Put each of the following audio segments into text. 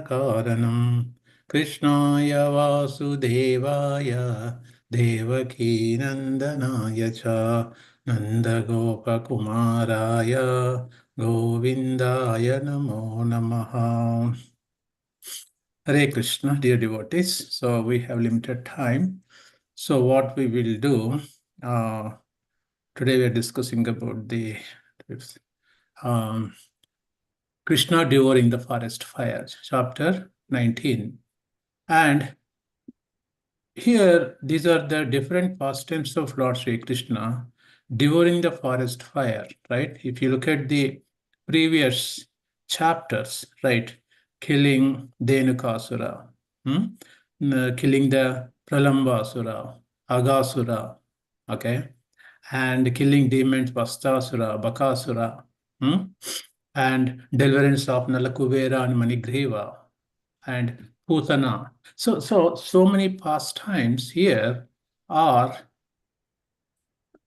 Karanam Krishnaya Vasudevaya Devaki Nandanaya Cha Nanda Gopa Kumaraya Govindaya Namo Namaha. Hare Krishna, dear devotees. So we have limited time. So what we will do, today we are discussing about the Krishna devouring the forest fire, chapter 19. And here, these are the different pastimes of Lord Sri Krishna devouring the forest fire, right? If you look at the previous chapters, right? Killing Dhenukasura, killing the Pralambasura, Agasura, okay? And killing demons Vastasura, Bakasura, and deliverance of Nalakubera and Manigreva, and Putana. So many pastimes here are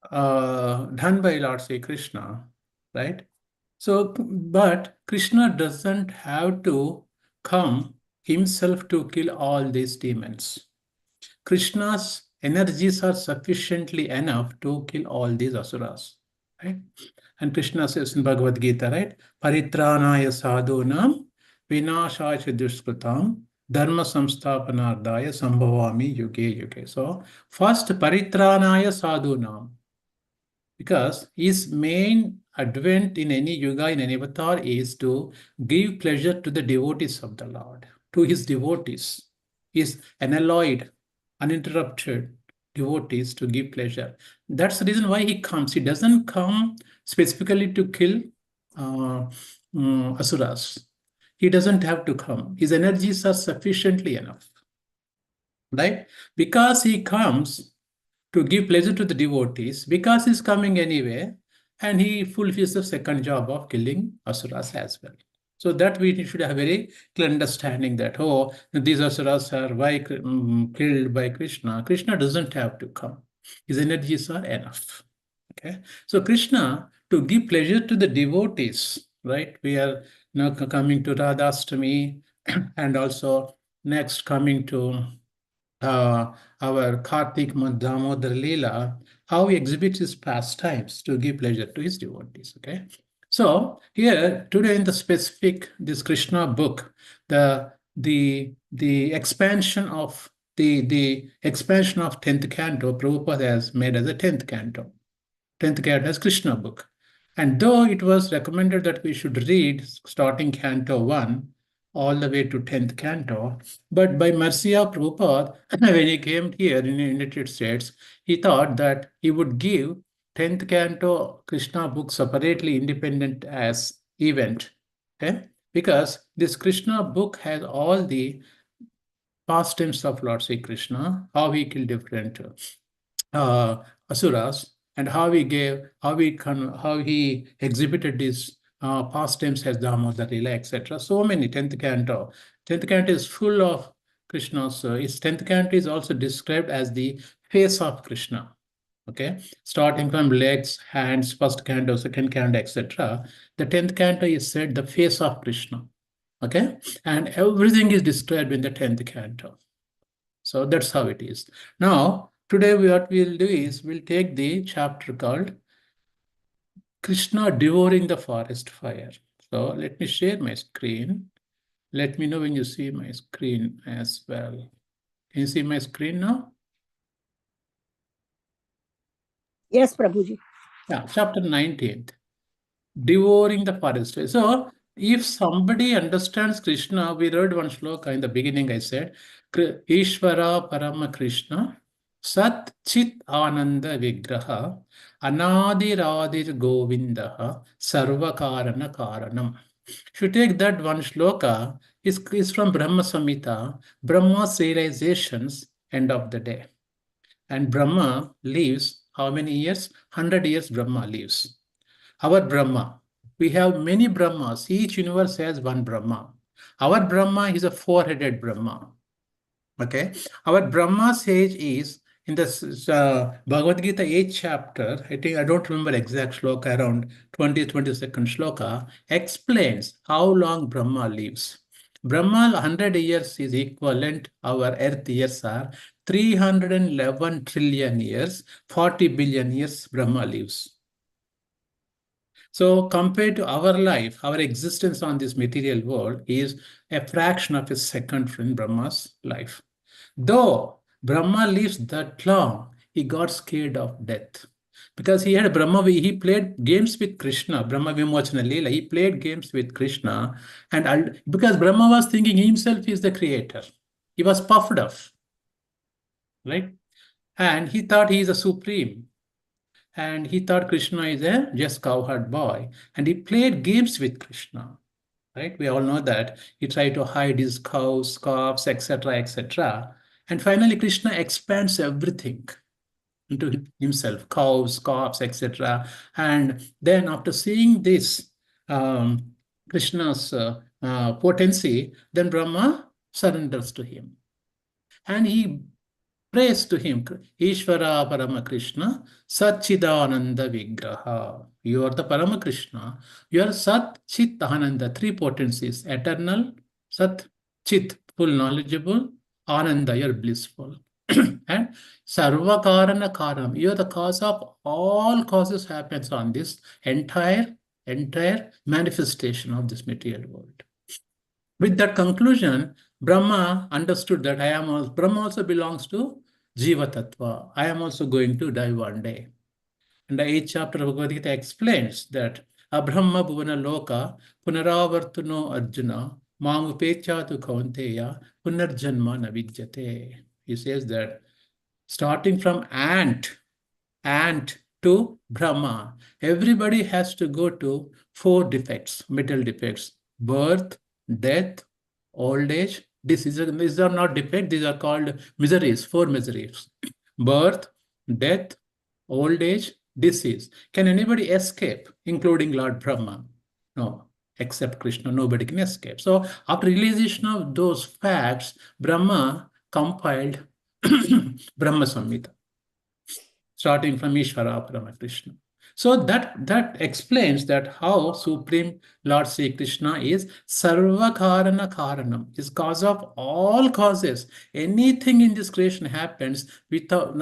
done by Lord Sri Krishna, right? So, but Krishna doesn't have to come himself to kill all these demons. Krishna's energies are sufficiently enough to kill all these asuras, right? And Krishna says in Bhagavad Gita, right? Paritranaya sadhunam vinashaya dushkritam dharma samsthapanardaya sambhavami yuge yuge. So first paritranaya sadhunam, because his main advent in any yuga, in any avatar, is to give pleasure to the devotees of the Lord, to his devotees, his unalloyed, uninterrupted devotees, to give pleasure. That's the reason why he comes. He doesn't come specifically to kill asuras. He doesn't have to come. His energies are sufficiently enough, right? Because he comes to give pleasure to the devotees, because he's coming anyway, and he fulfills the second job of killing asuras as well. So that we should have very clear understanding that, oh, these asuras are killed by Krishna. Krishna doesn't have to come. His energies are enough. Okay. So Krishna, to give pleasure to the devotees, right? We are now coming to Radhastami, and also next coming to our Kartik Damodar Leela, how he exhibits his pastimes to give pleasure to his devotees. Okay, so here today in the specific this Krishna book, the expansion of the expansion of 10th canto, Prabhupada has made as a 10th canto. 10th canto as Krishna book. And though it was recommended that we should read starting canto 1 all the way to 10th canto, but by mercy of Prabhupada, when he came here in the United States, he thought that he would give 10th canto Krishna book separately, independent as event. Okay? Because this Krishna book has all the pastimes of Lord Sri Krishna, how he killed different asuras, and how he exhibited these pastimes as Damodar Lila, etc. So many 10th canto. 10th canto is full of Krishna's. His 10th canto is also described as the face of Krishna. Okay, starting from legs, hands, first canto, second canto, etc. The 10th canto is said the face of Krishna. Okay, and everything is described in the 10th canto. So that's how it is. Now, today what we'll do is we'll take the chapter called Krishna devouring the forest fire. So let me share my screen. Let me know when you see my screen as well. Can you see my screen now? Yes, Prabhuji. Yeah, chapter 19th. Devouring the forest fire. So if somebody understands Krishna, we read one shloka in the beginning, I said, Ishvara Parama Krishna Sat Chit Ananda Vigraha Anadiradir Govindaha Sarvakarana Karanam. If you take that one shloka, is from Brahma Samhita, Brahma's realizations, end of the day. And Brahma lives how many years? 100 years Brahma lives. Our Brahma, we have many Brahmas. Each universe has one Brahma. Our Brahma is a four-headed Brahma. Okay, our Brahma sage is in the Bhagavad Gita 8th chapter. I think I don't remember exact shloka, around 22nd shloka, explains how long Brahma lives. Brahma 100 years is equivalent, our earth years are 311 trillion years, 40 billion years Brahma lives. So compared to our life, our existence on this material world is a fraction of a second from Brahma's life. Though Brahma lives that long, he got scared of death. Because he had Brahma, he played games with Krishna, Brahma Vimochana Leela, he played games with Krishna, and because Brahma was thinking himself is the creator, he was puffed up, right? And he thought he is a supreme, and he thought Krishna is a just cowherd boy, and he played games with Krishna, right? We all know that he tried to hide his cows, calves, etc., etc. And finally, Krishna expands everything into himself, cows, calves, etc. And then after seeing this, Krishna's potency, then Brahma surrenders to him. And he prays to him, Ishvara Paramakrishna, Satchidananda Vigraha. You are the Paramakrishna. You are Sat, Chit, Ananda, three potencies, eternal, Sat, Chit, full knowledgeable, Ananda, you are blissful. And Sarvakarana Karam, you are the cause of all causes happens on this entire manifestation of this material world. With that conclusion, Brahma understood that Brahma also belongs to Jiva Tattva. I am also going to die one day. And the 8th chapter of Bhagavad Gita explains that Abrahma Bhuvana Loka Punaravartuno Arjuna Mamupechatu Kaunteya Punarjanma Navidyate. He says that starting from ant to Brahma, everybody has to go to four defects, mental defects: birth, death, old age, disease. These are not defects, these are called miseries, four miseries: birth, death, old age, disease. Can anybody escape, including Lord Brahma? No, except Krishna, nobody can escape. So after realization of those facts, Brahma compiled Brahma Samhita, starting from Ishvara Paramakrishna. So that explains that how Supreme Lord Sri Krishna is Sarvakarana Karanam, is cause of all causes. Anything in this creation happens without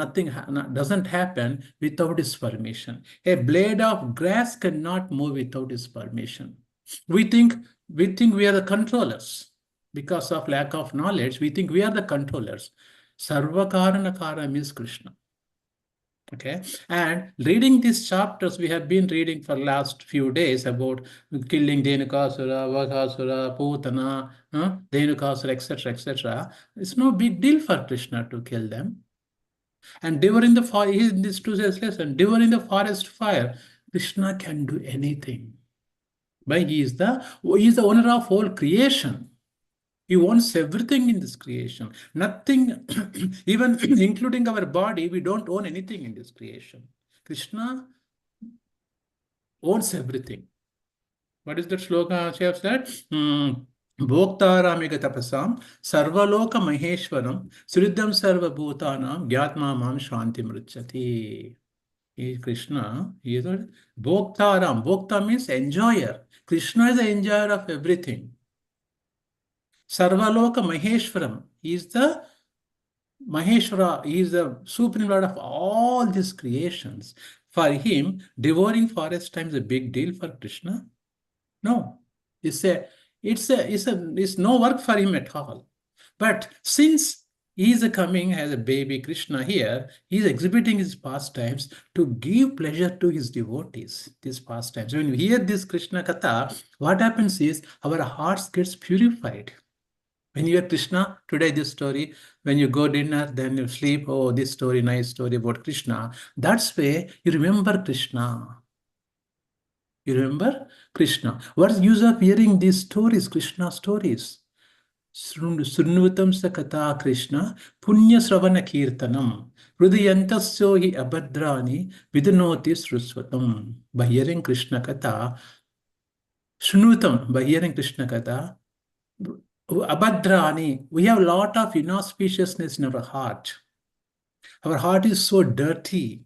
doesn't happen without his permission. A blade of grass cannot move without his permission. We think we are the controllers. Because of lack of knowledge, we think we are the controllers. Sarvakarana Karanam is Krishna. Okay, and reading these chapters we have been reading for last few days about killing Dhenukasura, Vaghasura, Putana, Dhenukasura, etc., etc. It's no big deal for Krishna to kill them. And during the fire, in this two says lesson, during the forest fire, Krishna can do anything. Why? He is the owner of whole creation. He owns everything in this creation. Nothing, even including our body, we don't own anything in this creation. Krishna owns everything. What is that shloka she have said? Bhoktaramiga tapasam sarvaloka maheshwaram sriddham sarva bhutanam gyatma mam shanti mruchati. He is Krishna. He is a Bhoktaram. Bhokta means enjoyer. Krishna is the enjoyer of everything. Sarvaloka Maheshwaram. He is the Maheshwara. He is the supreme lord of all these creations. For him, devouring forest time is a big deal for Krishna. No, it's no work for him at all. But since he is coming as a baby Krishna here, he is exhibiting his pastimes to give pleasure to his devotees, these pastimes. When we hear this Krishna Katha, what happens is our hearts gets purified. When you hear Krishna, today this story, when you go dinner, then you sleep, oh, this story, nice story about Krishna. That's way you remember Krishna. You remember Krishna. What's the use of hearing these stories, Krishna stories? Srunutam sakata Krishna, punya sravana kirtanam, hrudayantasyo hi abhadrani, vidunoti srusvatam. By hearing Krishna katha, Shrunutam, by hearing Krishna katha, Abhadrani, we have a lot of inauspiciousness in our heart. Our heart is so dirty,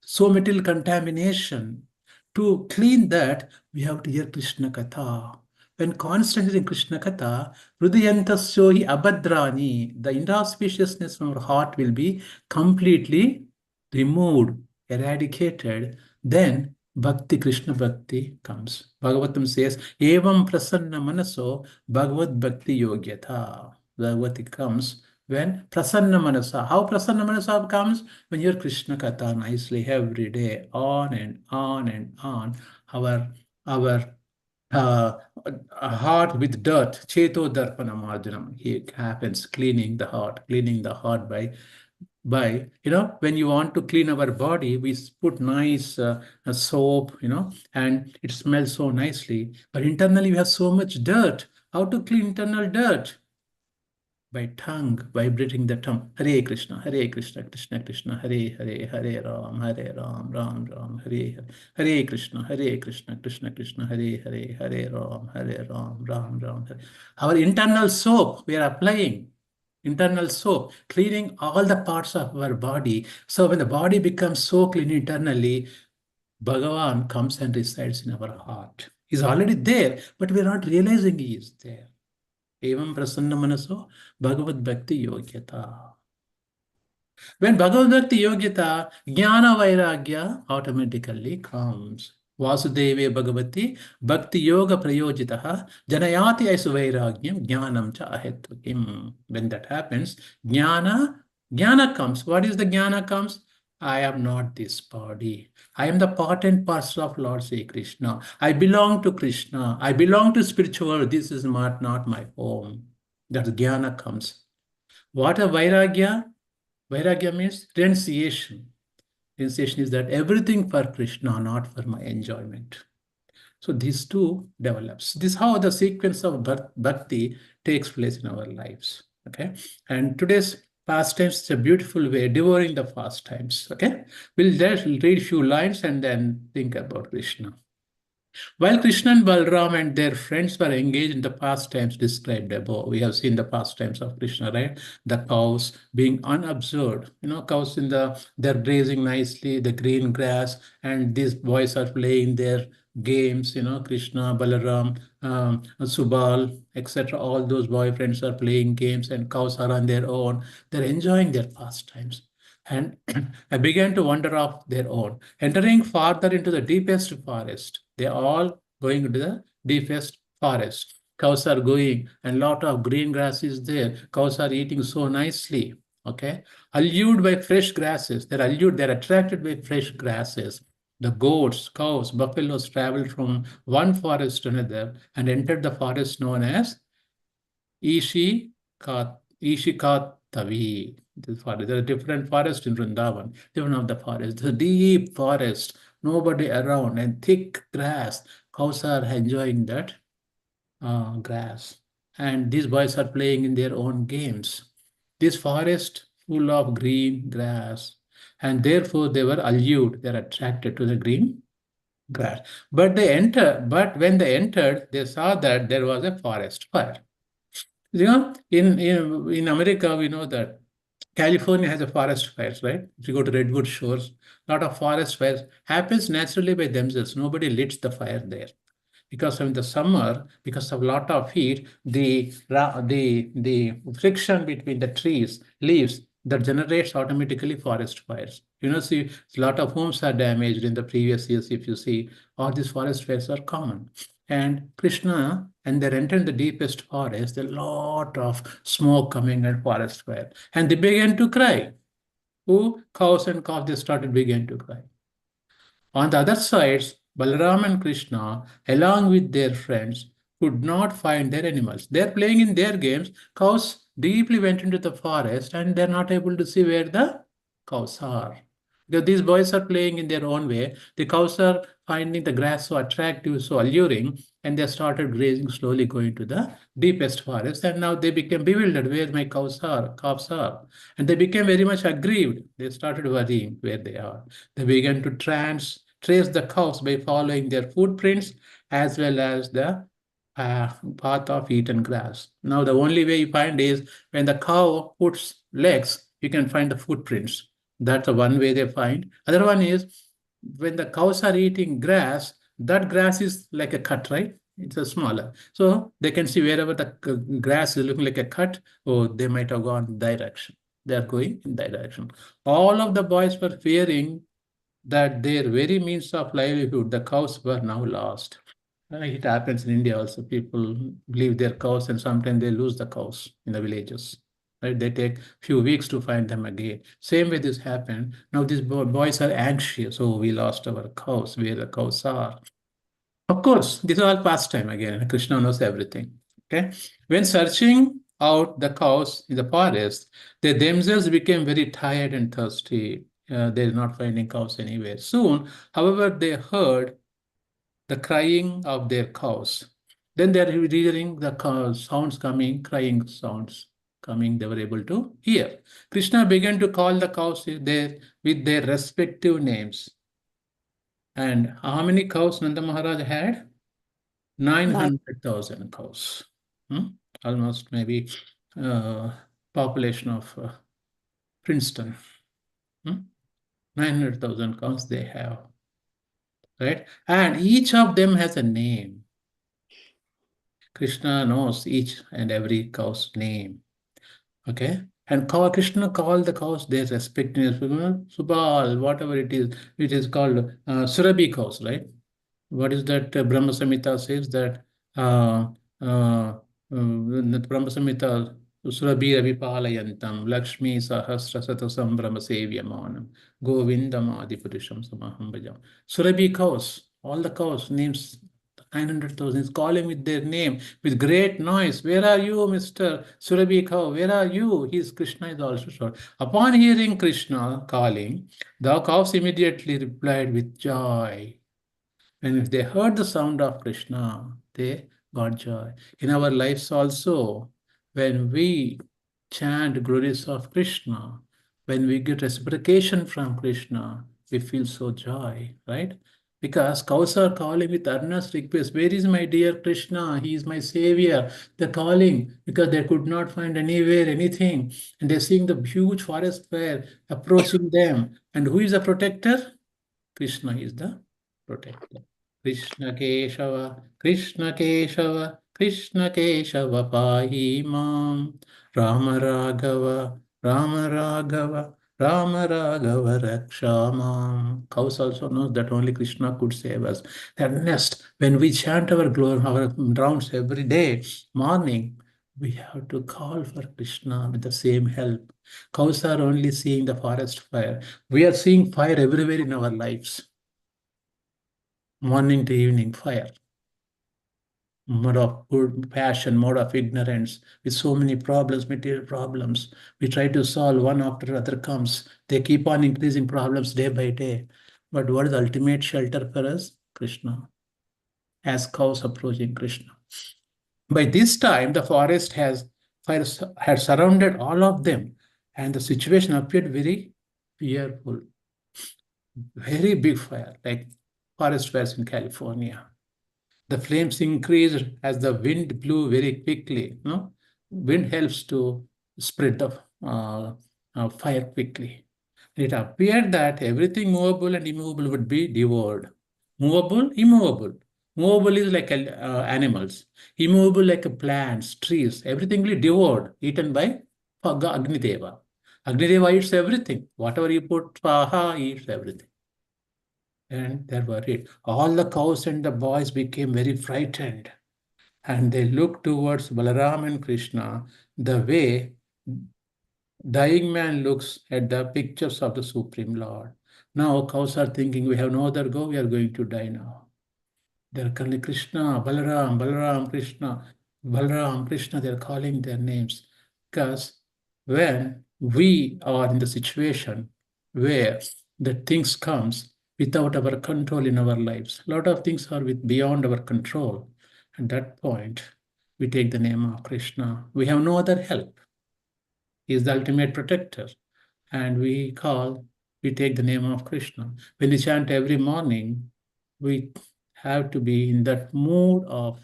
so material contamination. To clean that, we have to hear Krishna Katha. when constantly in Krishna Katha, Hrudayantasyo hi abhadrani, the inauspiciousness from our heart will be completely removed, eradicated. Then Bhakti, Krishna Bhakti comes. Bhagavatam says, Evam prasanna manaso Bhagavad Bhakti yogyata. Bhagavati comes when prasanna manasa. How prasanna manasa comes? When you're Krishna Katha nicely every day, on and on and on. Our uh, a heart with dirt, cheto darpana marjanam. It happens, cleaning the heart by when you want to clean our body, we put nice soap, and it smells so nicely. But internally, we have so much dirt. How to clean internal dirt? By tongue, vibrating the tongue. Hare Krishna, Krishna Krishna, Hare Hare, Hare Ram, Ram Ram, Hare Hare. Hare Krishna, Krishna Krishna, Hare Hare, Hare Ram, Ram Ram, Hare. Our internal soap we are applying. Internal soap, cleaning all the parts of our body. So when the body becomes so clean internally, Bhagavan comes and resides in our heart. He's already there, but we're not realizing he is there. Evam prasanna manaso Bhagavad Bhakti Yogyata. When Bhagavad Bhakti Yogyata, Jnana Vairagya automatically comes. Vasudeve Bhagavati Bhakti Yoga Prayojitaha Janayati Aisu Vairagyam Jnanam Cha Ahetukim. When that happens, Jnana comes. What is the Jnana comes? I am not this body. I am the part and parcel of Lord Sri Krishna. I belong to Krishna. I belong to spiritual. This is not my home. That Jnana comes. What a Vairagya? Vairagya means renunciation. Renunciation is that everything for Krishna, not for my enjoyment. So these two develops. This is how the sequence of bhakti takes place in our lives. Okay, and today's pastimes is a beautiful way devouring the pastimes. Okay, we'll just read a few lines and then think about Krishna. While Krishna and Balram and their friends were engaged in the pastimes described above, we have seen the pastimes of Krishna, right? The cows being unobserved, cows they're grazing nicely, the green grass, and these boys are playing their games, Krishna, Balaram, Subal, etc. All those boyfriends are playing games and cows are on their own. They're enjoying their pastimes. And I began to wander off their own, entering farther into the deepest forest. They are all going into the deepest forest. Cows are going, and lot of green grass is there. Cows are eating so nicely. Okay, allured by fresh grasses. They're attracted by fresh grasses. The goats, cows, buffaloes traveled from one forest to another and entered the forest known as Ishikatavi. There are different forests in Vrindavan. Different of the forest. The deep forest, nobody around, and thick grass. Cows are enjoying that grass. And these boys are playing in their own games. This forest full of green grass. And therefore they were allured, they're attracted to the green grass. But when they entered, they saw that there was a forest fire. In America, we know that California has a forest fires, right? If you go to Redwood Shores, a lot of forest fires happens naturally by themselves. Nobody lights the fire there because in the summer, because of a lot of heat, the friction between the trees, leaves, that generates automatically forest fires. See, a lot of homes are damaged in the previous years. If you see, all these forest fires are common. And Krishna, and they entered the deepest forest, a lot of smoke coming and forest fire. And they began to cry. Who? Cows and calves, they began to cry. On the other sides, Balaram and Krishna, along with their friends, could not find their animals. They're playing in their games. Cows deeply went into the forest and they're not able to see where the cows are. Because these boys are playing in their own way. The cows are finding the grass so attractive, so alluring, and they started grazing, slowly going to the deepest forest. And now they became bewildered where my calves are. And they became very much aggrieved. They started worrying where they are. They began to trace the cows by following their footprints as well as the path of eaten grass. Now, the only way you find is when the cow puts legs, you can find the footprints. That's the one way they find. Other one is when the cows are eating grass, that grass is like a cut, right? It's a smaller. So they can see wherever the grass is looking like a cut, oh, they might have gone in that direction. They are going in that direction. All of the boys were fearing that their very means of livelihood, the cows, were now lost. It happens in India also. People leave their cows and sometimes they lose the cows in the villages. Right? They take few weeks to find them again. Same way this happened. Now these boys are anxious. Oh, we lost our cows, where the cows are. Of course, these are all pastime again. Krishna knows everything. Okay. When searching out the cows in the forest, they themselves became very tired and thirsty. They're not finding cows anywhere. Soon, however, they heard the crying of their cows. Then they're hearing the sounds coming, crying sounds coming, they were able to hear. Krishna began to call the cows there with their respective names. And how many cows Nanda Maharaj had? Nine. 900,000 cows. Hmm? Almost maybe uh, population of Princeton. Hmm? 900,000 cows they have, right? And each of them has a name. Krishna knows each and every cow's name. Okay. And Krishna called the cows their respective Subal, whatever it is called Surabhi cows, right? What is that Brahma Samhita says that that Brahma Samhita Surabhi Ravipalayantam Lakshmi Sahasra Satasam Brahma Sevyamanam Govindam Adipurusham Samaham Bhajam. Surabhi cows, all the cows, names 900,000 is calling with their name with great noise. Where are you, Mr. Surabhi cow? Where are you? His Krishna is also short. Upon hearing Krishna calling, the cows immediately replied with joy. And if they heard the sound of Krishna, they got joy. In our lives also, when we chant glories of Krishna, when we get reciprocation from Krishna, we feel so joy, right? Because cows are calling with earnest request, where is my dear Krishna? He is my savior. They're calling because they could not find anywhere anything. And they're seeing the huge forest fire approaching them. And who is the protector? Krishna is the protector. Krishna Keshava, Krishna Keshava, Krishna Keshava Pahi Mam, Rama Raghava, Rama Raghava, Rama Raghava Raksha Mam. Cows also knows that only Krishna could save us. That nest, when we chant our glory, our rounds every day, morning, we have to call for Krishna with the same help. Cows are only seeing the forest fire. We are seeing fire everywhere in our lives. Morning to evening, fire. Mode of good passion, mode of ignorance, with so many problems, material problems. We try to solve one after other comes. They keep on increasing problems day by day. But what is the ultimate shelter for us? Krishna. As cows approaching Krishna. By this time, the forest has fire had surrounded all of them, and the situation appeared very fearful. Very big fire, like forest fires in California. The flames increased as the wind blew very quickly. No, wind helps to spread the fire quickly. It appeared that everything movable and immovable would be devoured. Movable, immovable. Movable is like animals. Immovable like plants, trees. Everything will be devoured, eaten by Agnideva. Agnideva eats everything. Whatever you put, Swaha eats everything. And they're worried. All the cows and the boys became very frightened, and they looked towards Balaram and Krishna the way dying man looks at the pictures of the Supreme Lord. Now cows are thinking, we have no other go, we are going to die now. They're calling Krishna, Balaram, Balaram, Krishna, Balaram, Krishna, they're calling their names. Because when we are in the situation where the things comes without our control in our lives, a lot of things are with beyond our control. At that point, we take the name of Krishna. We have no other help. He is the ultimate protector. And we take the name of Krishna. When we chant every morning, we have to be in that mood of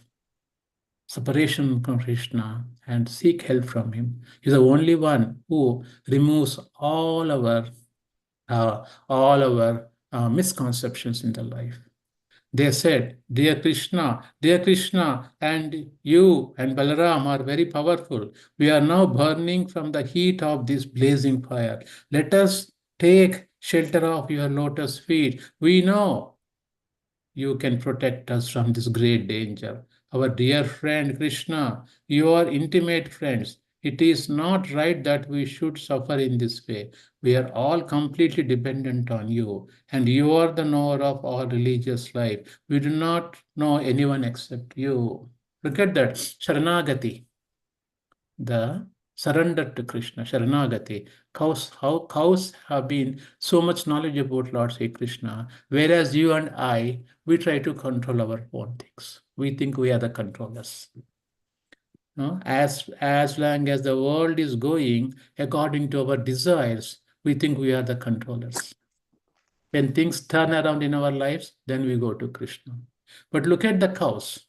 separation from Krishna and seek help from him. He's the only one who removes all our misconceptions in the life. They said, dear Krishna, and you and Balaram are very powerful. We are now burning from the heat of this blazing fire. Let us take shelter of your lotus feet. We know you can protect us from this great danger. Our dear friend Krishna, you are intimate friends. It is not right that we should suffer in this way. We are all completely dependent on you, and you are the knower of our religious life. We do not know anyone except you. Look at that, Sharanagati, the surrender to Krishna, Sharanagati. How cows have been so much knowledge about Lord Sri Krishna, whereas you and I, we try to control our own things. We think we are the controllers. No? As long as the world is going according to our desires, we think we are the controllers. When things turn around in our lives, then we go to Krishna. But look at the cows.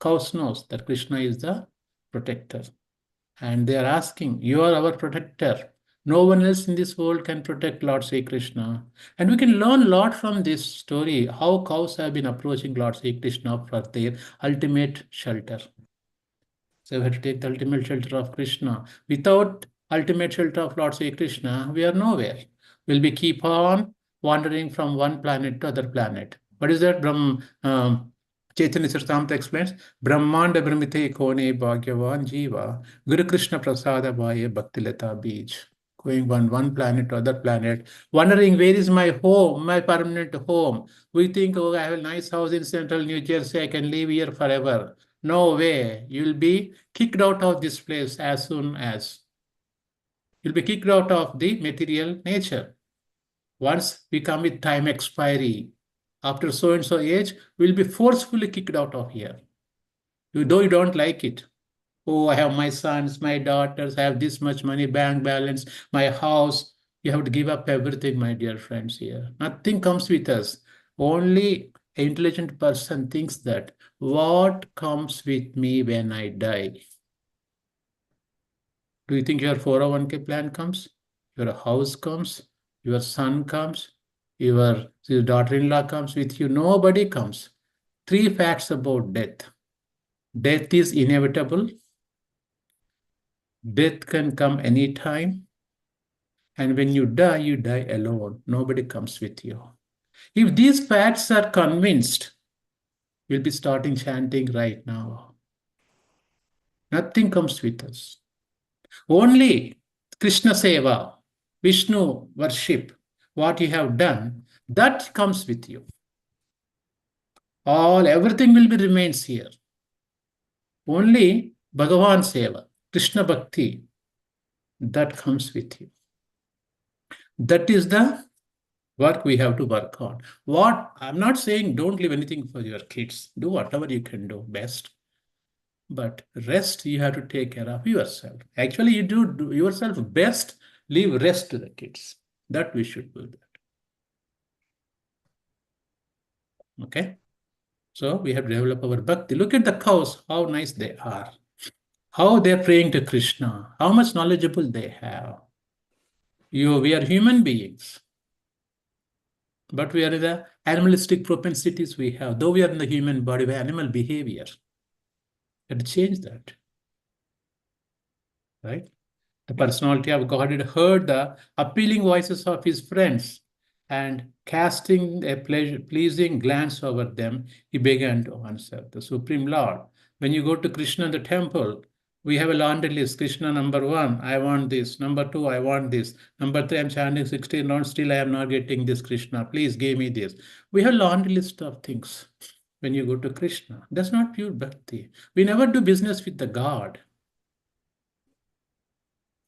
Cows knows that Krishna is the protector. And they are asking, you are our protector. No one else in this world can protect Lord Sri Krishna. And we can learn a lot from this story, how cows have been approaching Lord Sri Krishna for their ultimate shelter. So we have to take the ultimate shelter of Krishna. Without ultimate shelter of Lord Sri Krishna, we are nowhere. We'll be keep on wandering from one planet to other planet. What is that? Chaitanya Charitamrita explains, Brahmanda Brahmite Kone Bhagyavan Jiva, Guru Krishna Prasada Bhaye Bhaktilata Beach. Going one planet to other planet, wondering where is my home, my permanent home. We think, oh, I have a nice house in central New Jersey, I can live here forever. No way. You'll be kicked out of this place as soon as you'll be kicked out of the material nature. Once we come with time expiry, after so and so age, we'll be forcefully kicked out of here. Though you don't like it. Oh, I have my sons, my daughters, I have this much money, bank balance, my house. You have to give up everything, my dear friends, here. Nothing comes with us. Only an intelligent person thinks that what comes with me when I die? Do you think your 401k plan comes? Your house comes? Your son comes? Your daughter-in-law comes with you? Nobody comes. Three facts about death. Death is inevitable. Death can come anytime. And when you die alone. Nobody comes with you. If these facts are convinced, we'll be starting chanting right now. Nothing comes with us. Only Krishna Seva, Vishnu worship, what you have done, that comes with you. Everything will be remains here. Only Bhagavan Seva, Krishna Bhakti, that comes with you. That is the work we have to work on. I'm not saying don't leave anything for your kids. Do whatever you can do best. But rest you have to take care of yourself. Actually, you do yourself best, leave rest to the kids. That we should do that. Okay? So we have to develop our bhakti. Look at the cows, how nice they are. How they're praying to Krishna. How much knowledgeable they have. We are human beings. But we are in the animalistic propensities we have. Though we are in the human body, we have animal behavior. We have to change that. Right? The personality of God had heard the appealing voices of his friends, and casting a pleasing glance over them, he began to answer. The Supreme Lord. When you go to Krishna in the temple, we have a laundry list. Krishna, number one, I want this. Number two, I want this. Number three, I'm chanting 16 rounds, still I am not getting this, Krishna. Please give me this. We have a laundry list of things when you go to Krishna. That's not pure bhakti. We never do business with the God.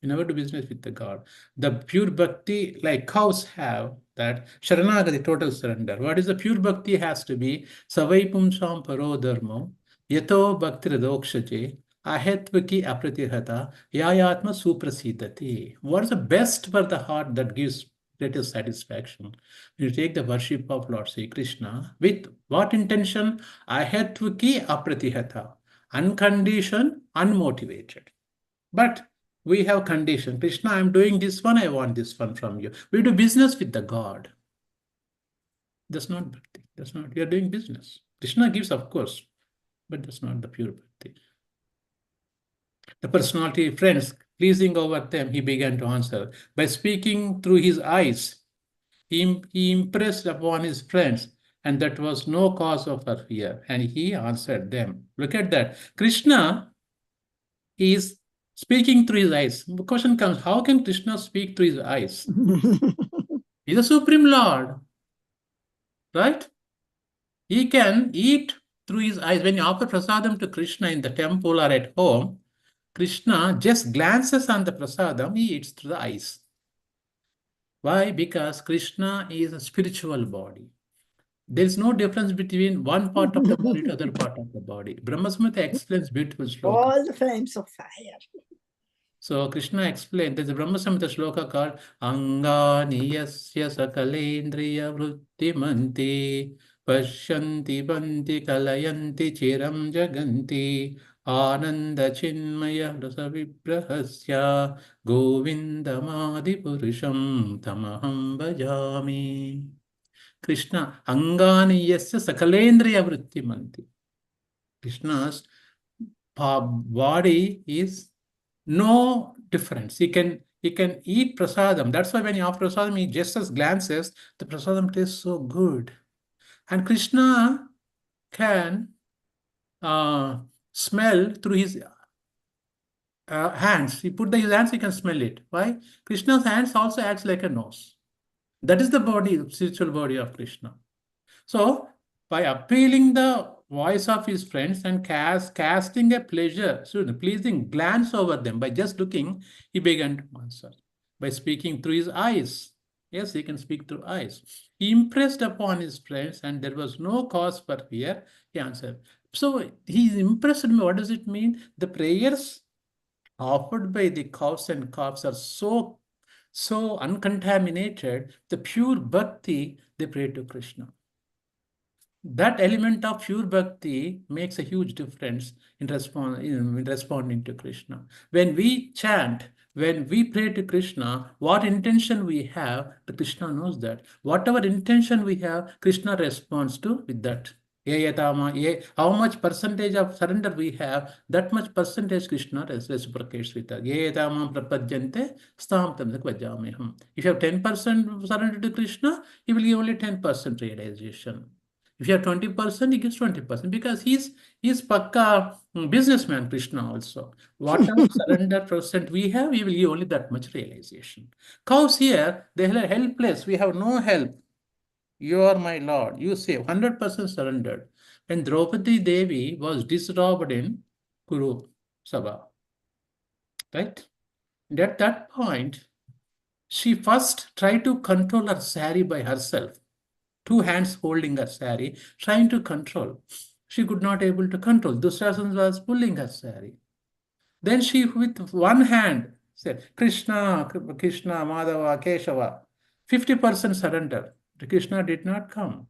You never do business with the God. The pure bhakti, like cows have, that sharanagati, total surrender. What is the pure bhakti has to be? Savai pumsam paro dharmo, yato bhakti radokshaje, ahetvaki apratihata, yayatma suprasidati. What is the best for the heart that gives greatest satisfaction? You take the worship of Lord Sri Krishna with what intention? Ahetvaki apratihata, unconditioned, unmotivated. But we have condition. Krishna, I'm doing this one, I want this one from you. We do business with the God. That's not bhakti. That's not, you are doing business. Krishna gives, of course, but that's not the pure bhakti. The personality friends, pleasing over them, he began to answer. By speaking through his eyes, he impressed upon his friends, and that was no cause of her fear. And he answered them. Look at that. Krishna is speaking through his eyes. The question comes, how can Krishna speak through his eyes? He's the Supreme Lord, right? He can eat through his eyes. When you offer prasadam to Krishna in the temple or at home, Krishna just glances on the prasadam, he eats through the eyes. Why? Because Krishna is a spiritual body. There is no difference between one part of the body to other part of the body. Brahma Samhita explains beautiful shloka. All the flames of fire. So Krishna explained, there's a Brahma Samhita shloka called Angani yasya sakalendriya vrittimanti pashyanti banti kalayanti chiram jaganti ananda chinmaya rasa vibrahasya govindamadi purusham tamaham bhajami. Krishna Angani yasya sakalendriya vrittimanti. Krishna's body is no difference. He can eat prasadam. That's why when you offer prasadam, he just as glances, the prasadam tastes so good. And Krishna can smell through his hands. He put his hands, he can smell it. Why? Krishna's hands also acts like a nose. That is the body, the spiritual body of Krishna. So, by appealing the voice of his friends and casting a pleasing glance over them, by just looking, he began to answer. By speaking through his eyes. Yes, he can speak through eyes. He impressed upon his friends, and there was no cause for fear, he answered. So, he impressed me. What does it mean? The prayers offered by the cows and calves are so uncontaminated, the pure bhakti, they pray to Krishna. That element of pure bhakti makes a huge difference in responding to Krishna. When we chant, when we pray to Krishna, what intention we have, the Krishna knows that. Whatever intention we have, Krishna responds to with that. How much percentage of surrender we have, that much percentage Krishna reciprocates with us. If you have 10% surrender to Krishna, he will give only 10% realization. If you have 20%, he gives 20% because he's pakka businessman, Krishna also. Whatever surrender percent we have, we will give only that much realization. Cows here, they are helpless. We have no help. You are my Lord. You say 100% surrendered. When Draupadi Devi was disrobed in Kuru Sabha, right? And at that point, she first tried to control her sari by herself. Two hands holding her sari, trying to control. She could not able to control. Dushasana was pulling her sari. Then she, with one hand, said, Krishna, Krishna, Madhava, Keshava. 50% surrender. Krishna did not come.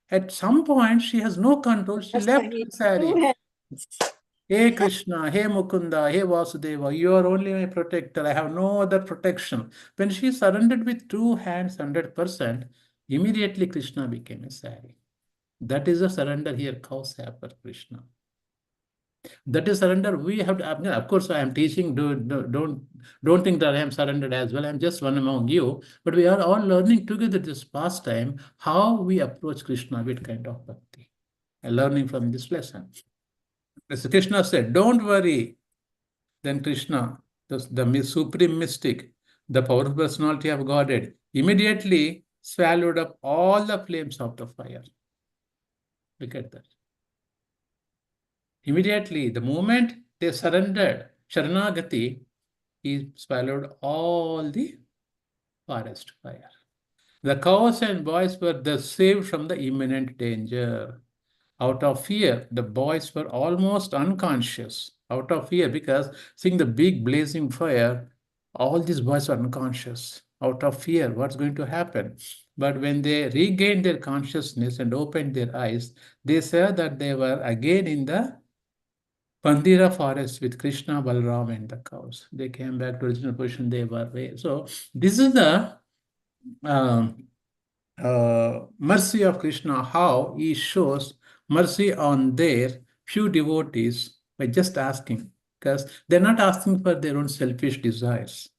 At some point, she has no control. She Just I left need her two sari. hands. Hey Krishna, hey Mukunda, hey Vasudeva, you are only my protector. I have no other protection. When she surrendered with two hands, 100%, immediately Krishna became a sari. That is the surrender here cows have for Krishna. That is surrender. We have to, of course, I am teaching. Don't think that I am surrendered as well. I am just one among you. But we are all learning together this pastime how we approach Krishna with kind of bhakti. And learning from this lesson. As Krishna said, don't worry. Then Krishna, the supreme mystic, the powerful personality of Godhead, immediately swallowed up all the flames of the fire. Look at that. Immediately, the moment they surrendered, Sharanagati, he swallowed all the forest fire. The cows and boys were thus saved from the imminent danger. Out of fear, the boys were almost unconscious. Out of fear, because seeing the big blazing fire, all these boys were unconscious. Out of fear, what's going to happen? But when they regained their consciousness and opened their eyes, they saw that they were again in the Pandira forest with Krishna, Balram, and the cows. They came back to original position they were. So this is the um, mercy of Krishna, how he shows mercy on their few devotees by just asking, because they're not asking for their own selfish desires,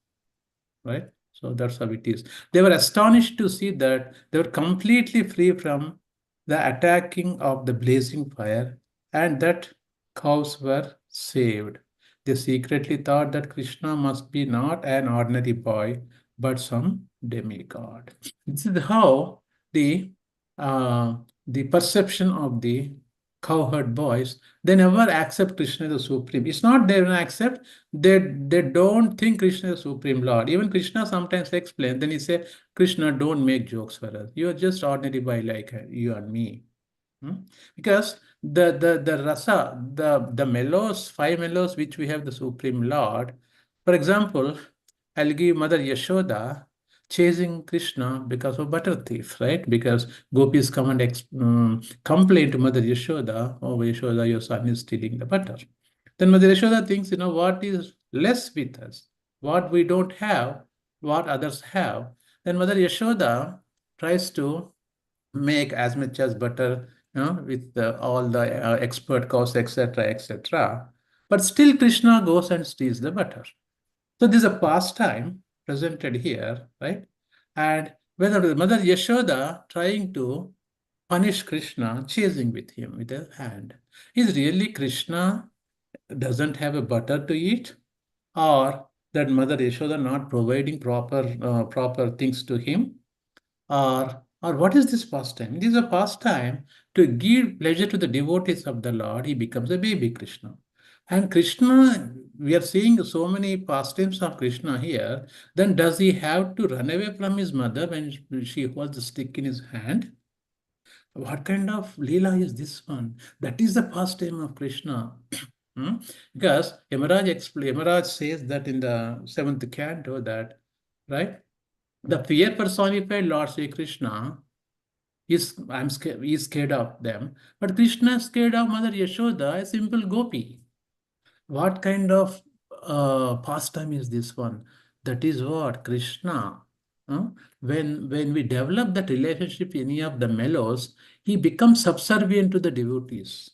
right? So that's how it is. They were astonished to see that they were completely free from the attacking of the blazing fire and that cows were saved. They secretly thought that Krishna must be not an ordinary boy, but some demigod. This is how the uh, the perception of the cowherd boys, they never accept Krishna as the supreme. It's not they don't accept, they don't think Krishna is supreme Lord. Even Krishna sometimes explains, then he say, Krishna, don't make jokes for us. You are just ordinary boy like you and me. Hmm? Because the rasa, the mellows, five mellows which we have the Supreme Lord. For example, I'll give Mother Yashoda chasing Krishna because of butter thief, right? Because gopis come and complain to Mother Yashoda, oh Yashoda, your son is stealing the butter. Then Mother Yashoda thinks, what is less with us, what we don't have, what others have. Then Mother Yashoda tries to make as much as butter, with all the expert cows, etc., etc. But still, Krishna goes and steals the butter. So this is a pastime presented here, right? And whether the Mother Yashoda trying to punish Krishna, chasing with him with her hand. Is really Krishna doesn't have a butter to eat, or that Mother Yashoda not providing proper things to him? Or what is this pastime? It is a pastime to give pleasure to the devotees of the Lord. He becomes a baby Krishna. And Krishna, we are seeing so many pastimes of Krishna here. Then does he have to run away from his mother when she holds the stick in his hand? What kind of Leela is this one? That is the pastime of Krishna. Hmm? Because Yamaraj says that in the seventh canto that, right? The fear personified Lord Sri Krishna is scared of them, but Krishna is scared of Mother Yashoda, a simple gopi. What kind of pastime is this one? That is what Krishna. huh? When we develop that relationship, any of the mellows, he becomes subservient to the devotees.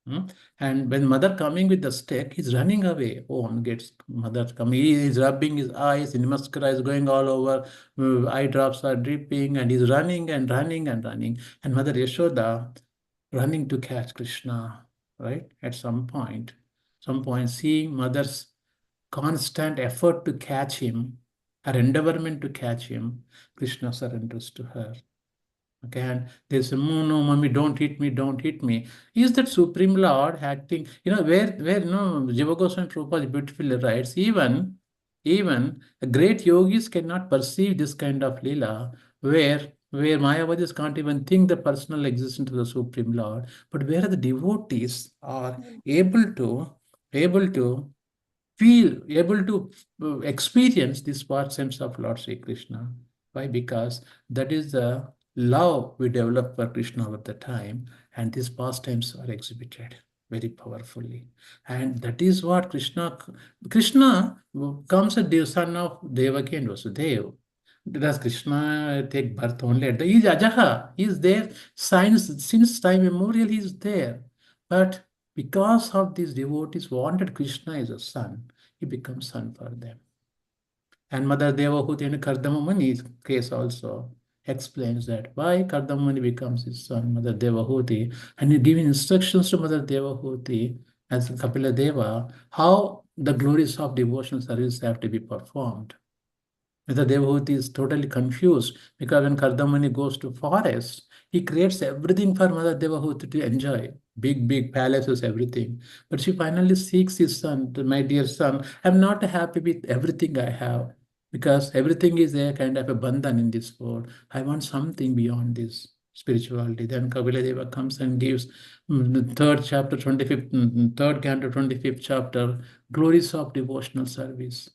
Hmm? And when mother coming with the stick, he's running away. Oh, and gets mother coming. He is rubbing his eyes, and mascara is going all over. Eye drops are dripping, and he's running and running and running. And Mother Yashoda running to catch Krishna, right? At some point, seeing mother's constant effort to catch him, her endeavorment to catch him, Krishna surrenders to her. Okay, and they say, no, no, mommy, don't hit me, don't hit me. Is that Supreme Lord acting? Where Jiva Goswami Prabhupada beautifully writes, even the great yogis cannot perceive this kind of lila, where Mayavadis can't even think the personal existence of the Supreme Lord, but where the devotees are able to able to experience this part sense of Lord Sri Krishna. Why? Because that is the love we develop for Krishna over the time, and these pastimes are exhibited very powerfully. And that is what Krishna comes as the son of Devaki and Vasudeva. Does Krishna take birth only at the? He is Ajaha. He is there since time immemorial. He is there, but because of these devotees wanted Krishna as a son, he becomes son for them. And Mother Devahuti in Kardamamani's case also explains that why Kardamamani becomes his son, Mother Devahuti, and he giving instructions to Mother Devahuti as Kapila Deva how the glories of devotional service have to be performed. Mr. Devahuti is totally confused because when Kardamani goes to forest, he creates everything for Mother Devahuti to enjoy. Big, big palaces, everything. But she finally seeks his son, my dear son, I'm not happy with everything I have because everything is a kind of a bandhan in this world. I want something beyond this spirituality. Then Kapila Deva comes and gives the third chapter, 25th, third canto, 25th chapter, glories of devotional service.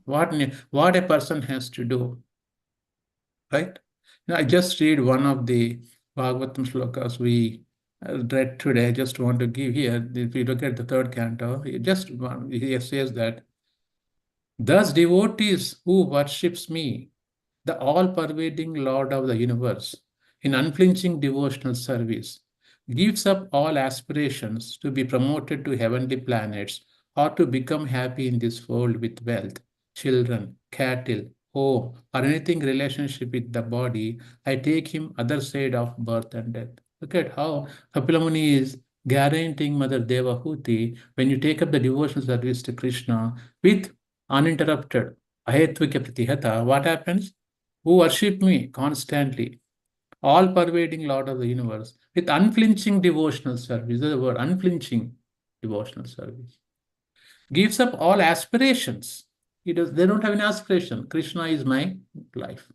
What a person has to do, right? Now, I just read one of the Bhagavatam slokas we read today. I just want to give here. If you look at the third canto, he says that, thus devotees who worships me the all-pervading Lord of the universe, in unflinching devotional service, gives up all aspirations to be promoted to heavenly planets or to become happy in this world with wealth, children, cattle, home, or anything relationship with the body. I take him other side of birth and death. Look at how Kapilamuni is guaranteeing Mother Devahuti when you take up the devotional service to Krishna with uninterrupted Ahetvika Pratihata, what happens? Who worship me constantly, all pervading Lord of the universe, with unflinching devotional service. This is the word unflinching devotional service. Gives up all aspirations. They don't have any aspiration. Krishna is my life.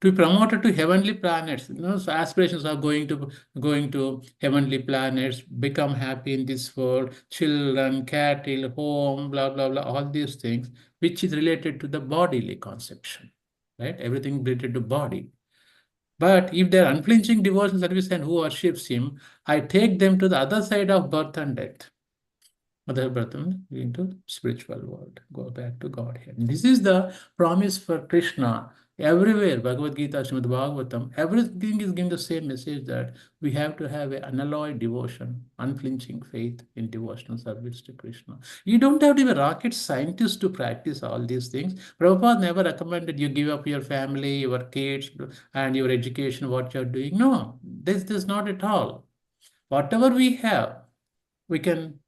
To be promoted to heavenly planets, so aspirations are going to heavenly planets, become happy in this world, children, cattle, home, blah blah blah, all these things, which is related to the bodily conception, right? Everything related to body. But if they're unflinching devotional service and who worships him, I take them to the other side of birth and death. Other Bharatan into spiritual world, go back to Godhead. This is the promise for Krishna. Everywhere, Bhagavad Gita, Srimad Bhagavatam, everything is giving the same message that we have to have an unalloyed devotion, unflinching faith in devotional service to Krishna. You don't have to be a rocket scientist to practice all these things. Prabhupada never recommended you give up your family, your kids, and your education, what you're doing. No, this is not at all. Whatever we have, we can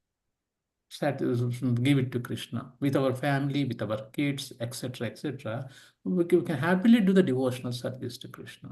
give it to Krishna with our family, with our kids, etc., etc. We can happily do the devotional service to Krishna.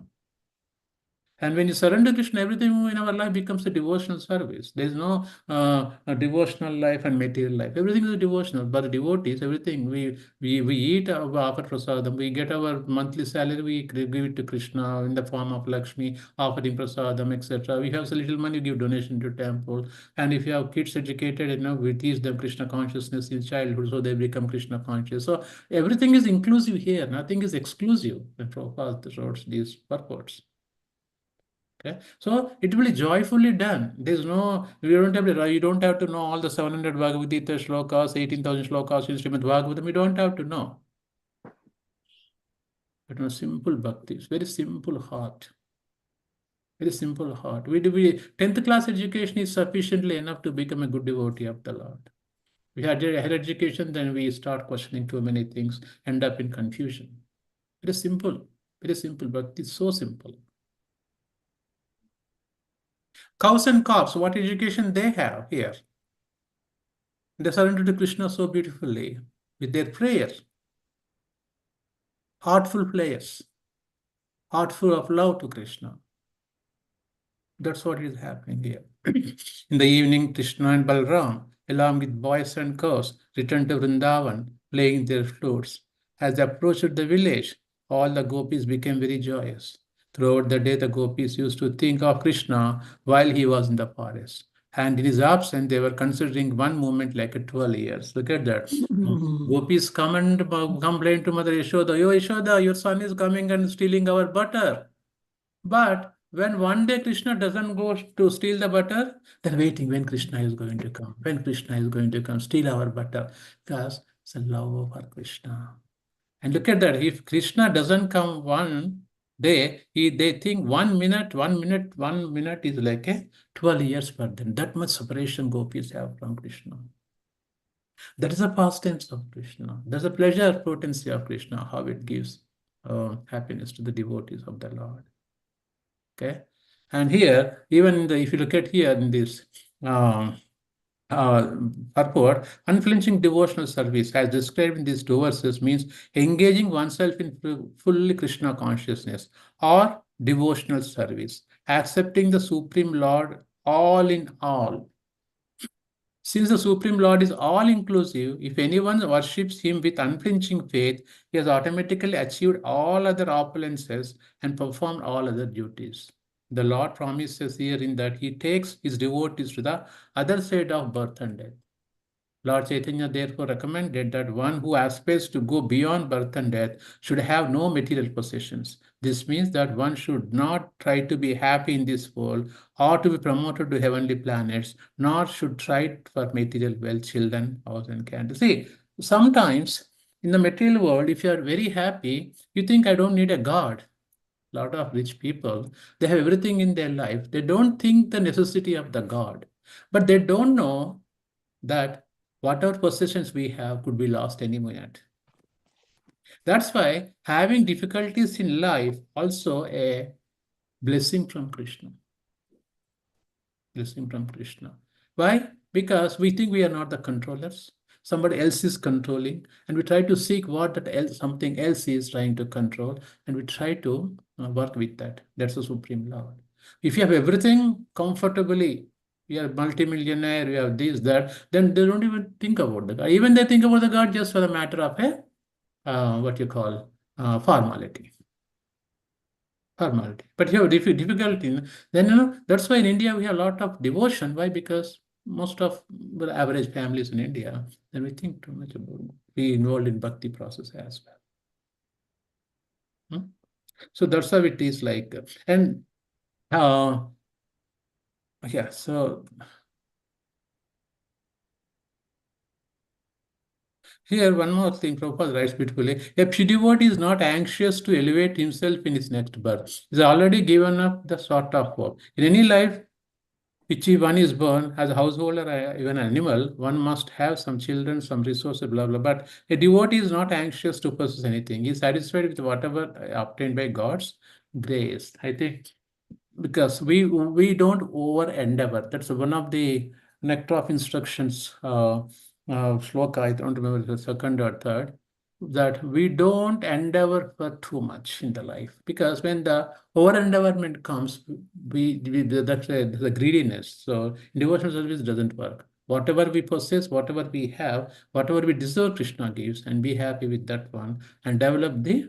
And when you surrender Krishna, everything in our life becomes a devotional service. There is no a devotional life and material life. Everything is a devotional. But the devotees, everything we eat offer prasadam. We get our monthly salary. We give it to Krishna in the form of Lakshmi, offering prasadam, etc. We have so little money, give donation to temple. And if you have kids educated, we teach them Krishna consciousness in childhood, so they become Krishna conscious. So everything is inclusive here. Nothing is exclusive. When Prabhupada wrote these purports. Okay, so it will be joyfully done. There's no, you don't have to know all the 700 Bhagavad Gita shlokas, 18,000 shlokas in Srimad Bhagavatam. You don't have to know. But no simple bhakti, it's very simple heart. Very simple heart. 10th class education is sufficiently enough to become a good devotee of the Lord. We had higher education, then we start questioning too many things, end up in confusion. Very simple, bhakti is so simple. Cows and calves, what education they have here? They surrender to Krishna so beautifully with their prayers, heartful prayers, heartful of love to Krishna. That's what is happening here. In the evening, Krishna and Balram, along with boys and girls, returned to Vrindavan, playing their flutes. As they approached the village, all the gopis became very joyous. Throughout the day, the gopis used to think of Krishna while he was in the forest. And in his absence, they were considering one moment like a 12 years. Look at that. Gopis come and complain to Mother Yashoda, "Yo, Yashoda, your son is coming and stealing our butter." But when one day Krishna doesn't go to steal the butter, they're waiting when Krishna is going to come. When Krishna is going to come, steal our butter. Because it's a love for Krishna. And look at that. If Krishna doesn't come one day, they think 1 minute, 1 minute is like a 12 years for them. That much separation gopis have from Krishna. That is the pastimes of Krishna. There's a pleasure potency of Krishna, how it gives happiness to the devotees of the Lord. Okay, and here, even if you look at here in this purport, unflinching devotional service, as described in these two verses, means engaging oneself in fully Krishna consciousness or devotional service, accepting the Supreme Lord all in all. Since the Supreme Lord is all-inclusive, if anyone worships him with unflinching faith, he has automatically achieved all other opulences and performed all other duties. The Lord promises here in that he takes his devotees to the other side of birth and death. Lord Chaitanya therefore recommended that one who aspires to go beyond birth and death should have no material possessions. This means that one should not try to be happy in this world or to be promoted to heavenly planets, nor should try for material wealth, children, house, and candles. See, sometimes In the material world, if you are very happy, you think I don't need a God. A lot of rich people, they have everything in their life. They don't think the necessity of the God, but they don't know that whatever possessions we have could be lost any minute. That's why having difficulties in life also a blessing from Krishna. Blessing from Krishna. Why? Because we think we are not the controllers. Somebody else is controlling, and we try to seek what that else, something else is trying to control, and we try to work with that. That's the supreme Lord. If you have everything comfortably, you are multimillionaire, you have this, that, then they don't even think about the God. Even they think about the God just for the matter of a what you call formality. Formality. But you have difficulty. Then that's why in India we have a lot of devotion. Why? Because most of the average families in India, then we think too much about be involved in bhakti process as well. So that's how it is like. And yeah, so here, one more thing, Prabhupada writes beautifully. A devotee is not anxious to elevate himself in his next birth. He's already given up the sort of hope. In any life, which one is born, as a householder or even an animal, one must have some children, some resources, blah, blah. But a devotee is not anxious to possess anything. He's satisfied with whatever obtained by God's grace. I think because we don't over endeavor. That's one of the nectar of instructions shloka. I don't remember the second or third. That we don't endeavor for too much in the life, because when the over endeavorment comes, that's the greediness. So devotional service doesn't work. Whatever we possess, whatever we have, whatever we deserve, Krishna gives, and be happy with that one, and develop the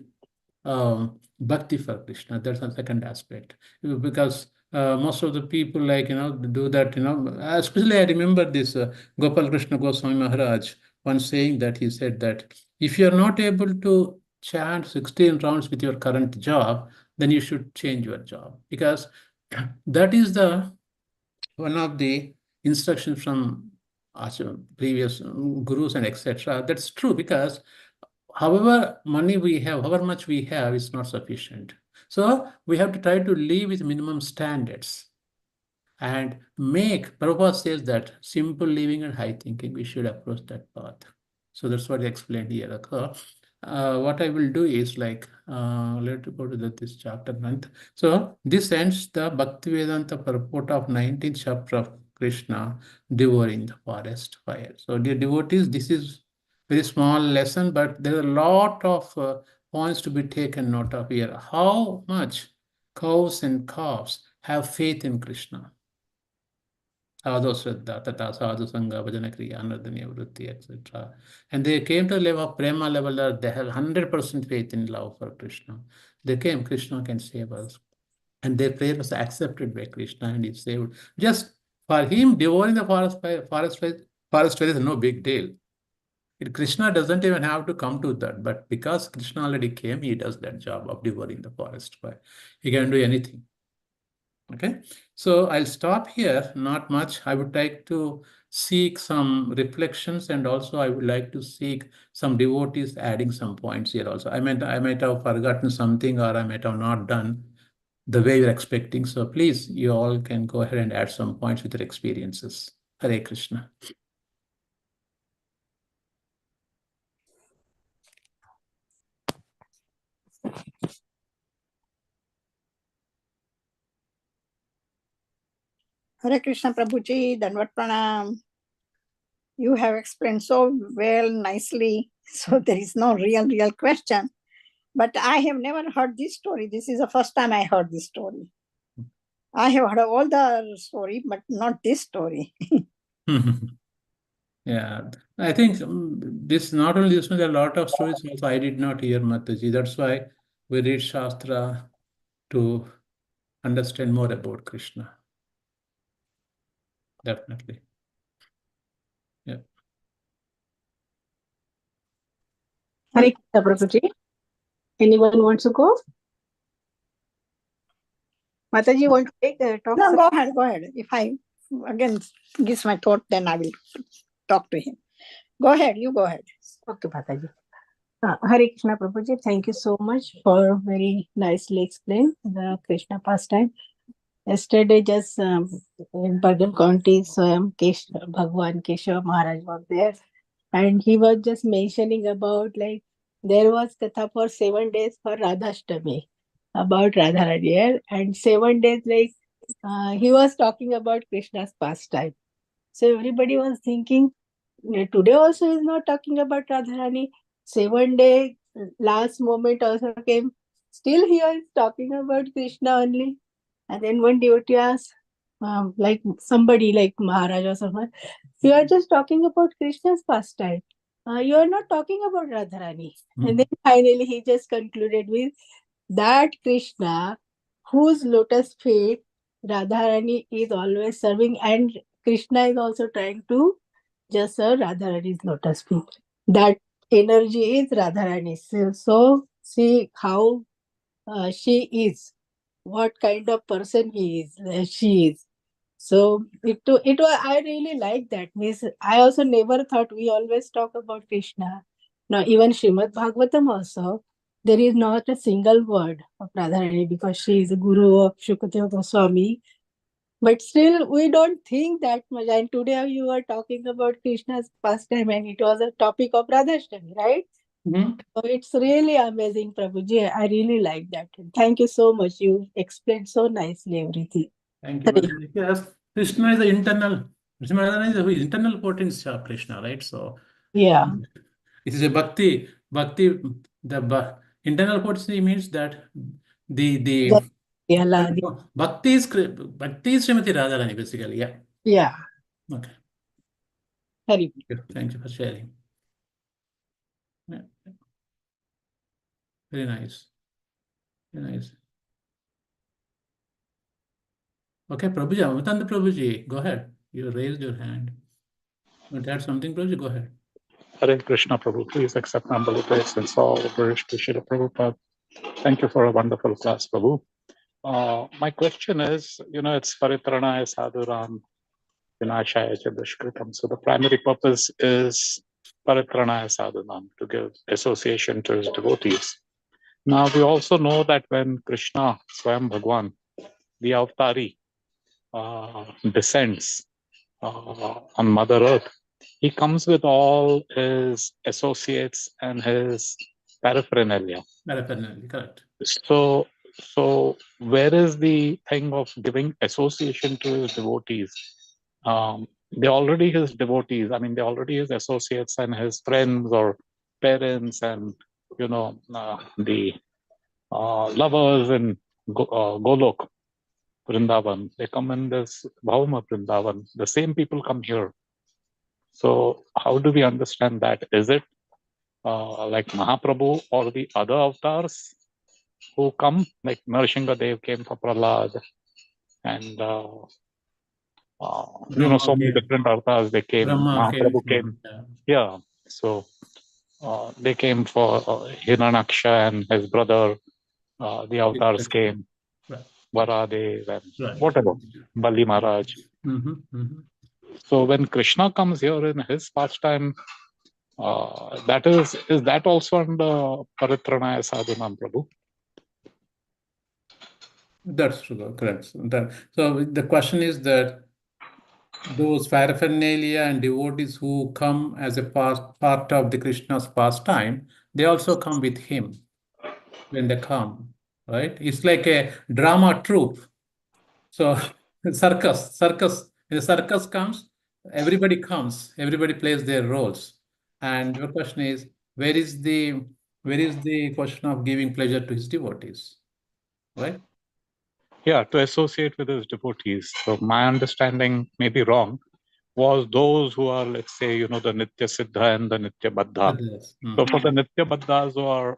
bhakti for Krishna. That's the second aspect. Because most of the people do that, especially I remember this Gopal Krishna Goswami Maharaj once saying that he said that if you are not able to chant 16 rounds with your current job, then you should change your job, because that is the one of the instructions from previous gurus and etc. That's true, because however money we have, however much we have, is not sufficient. So we have to try to live with minimum standards and Prabhupada says that simple living and high thinking, we should approach that path. So that's what I explained here. What I will do is let's go to this chapter 9th. So this ends the Bhaktivedanta purport of 19th chapter of Krishna, devouring the forest fire. So dear devotees, this is very small lesson, but there are a lot of points to be taken note of here. How much cows and calves have faith in Krishna? Sadhu Shraddha, Tata Sadhu Sangha, Bhajana Kriya, Anardhanya Vritti, etc. And they came to the level of Prema level that they have 100% faith in love for Krishna. They came, Krishna can save us. And their prayer was accepted by Krishna and he saved. Just for him, devouring the forest fire is no big deal. Krishna doesn't even have to come to that, but because Krishna already came, he does that job of devouring the forest fire. He can do anything. Okay, so I'll stop here, not much. I would like to seek some reflections, and also I would like to seek some devotees adding some points here also. I might have forgotten something, or I might have not done the way you're expecting. So please, you all can go ahead and add some points with your experiences. Hare Krishna. Hare Krishna Prabhuji, Danvat Pranam. You have explained so well, nicely. So there is no real question. But I have never heard this story. This is the first time I heard this story. I have heard all the story, but not this story. Yeah, I think this not only this one, there are a lot of stories also I did not hear, Mataji. That's why we read Shastra to understand more about Krishna. Definitely. Yeah. Hare Krishna Prabhuji. Anyone wants to go? Mataji, want to take the talk? No, go ahead. If I again gives my thought, then I will talk to him. Go ahead, you go ahead. Okay, Mataji. Hare Krishna Prabhuji, thank you so much for very nicely explained the Krishna pastime. Yesterday, just in Bardhan County, Swam Bhagwan Keshav Maharaj was there, and he was just mentioning about like there was katha for 7 days for Radhashtami about Radharani, and 7 days like he was talking about Krishna's pastime. So everybody was thinking, today also is not talking about Radharani. 7 day last moment also came. Still he is talking about Krishna only. And then one devotee asked, like somebody like Maharaj or someone, you are just talking about Krishna's pastime. You are not talking about Radharani. And then finally he just concluded with that Krishna whose lotus feet Radharani is always serving, and Krishna is also trying to just serve Radharani's lotus feet. That energy is Radharani. So see how she is, what kind of person he is, she is. So it was, I really like that. Means I also never thought, we always talk about Krishna. Now even Srimad Bhagavatam also, there is not a single word of Radharani because she is a guru of Shukadeva Goswami. But still, we don't think that much. And today you were talking about Krishna's pastime, and it was a topic of Radhashtami, right? So it's really amazing, Prabhuji. I really like that. Thank you so much. You explained so nicely everything. Thank you. Hare Yes, Krishna is the Radharani is the internal potency of Krishna, right? So Yeah. it is a internal potency means that the Yeah. Bhakti is Srimati Radharani, basically. Yeah. Yeah. Okay. Hare. Thank you for sharing. Yeah. Very nice. Very nice. Okay, Prabhuji, Amitanda Prabhuji, go ahead. You raised your hand. Want to add something, Prabhuji? Go ahead. Hare Krishna Prabhu, please accept humble obeisance, all British to Srila Prabhupada. Thank you for a wonderful class, Prabhu. My question is, it's Paritranaya Sadhuram Vinashaya Cha Dushkritam. So the primary purpose is Paritranaya Sadhuram, to give association to his devotees. Now we also know that when Krishna, Swam Bhagwan, the Avatari, descends on Mother Earth, he comes with all his associates and his paraphernalia. Paraphernalia, correct. So where is the thing of giving association to his devotees? They're already his devotees. I mean, they're already his associates and his friends or parents and, the lovers in Golok, Vrindavan. They come in this Bhauma Vrindavan. The same people come here. So how do we understand that? Is it like Mahaprabhu or the other avatars who come, like Narsinga Dev came for Prahlad, and so many different avatars they came. Brahma came Mahaprabhu for, came, yeah. So they came for Hiranyaksha and his brother. The avatars came, right. Varadev and Right. whatever, Bali Maharaj. So when Krishna comes here in his pastime, that is that also under Paritranaya Sadhanam, Prabhu? That's true, correct. So the question is that those paraphernalia and devotees who come as a part of the Krishna's pastime, they also come with him when they come, right? It's like a drama troupe. So circus. When the circus comes, everybody plays their roles. And your question is, where is the question of giving pleasure to his devotees, right? Yeah, to associate with his devotees. So my understanding may be wrong, was those who are, let's say, the Nitya Siddha and the Nitya Baddha. Yes. So for the Nitya Baddhas who are,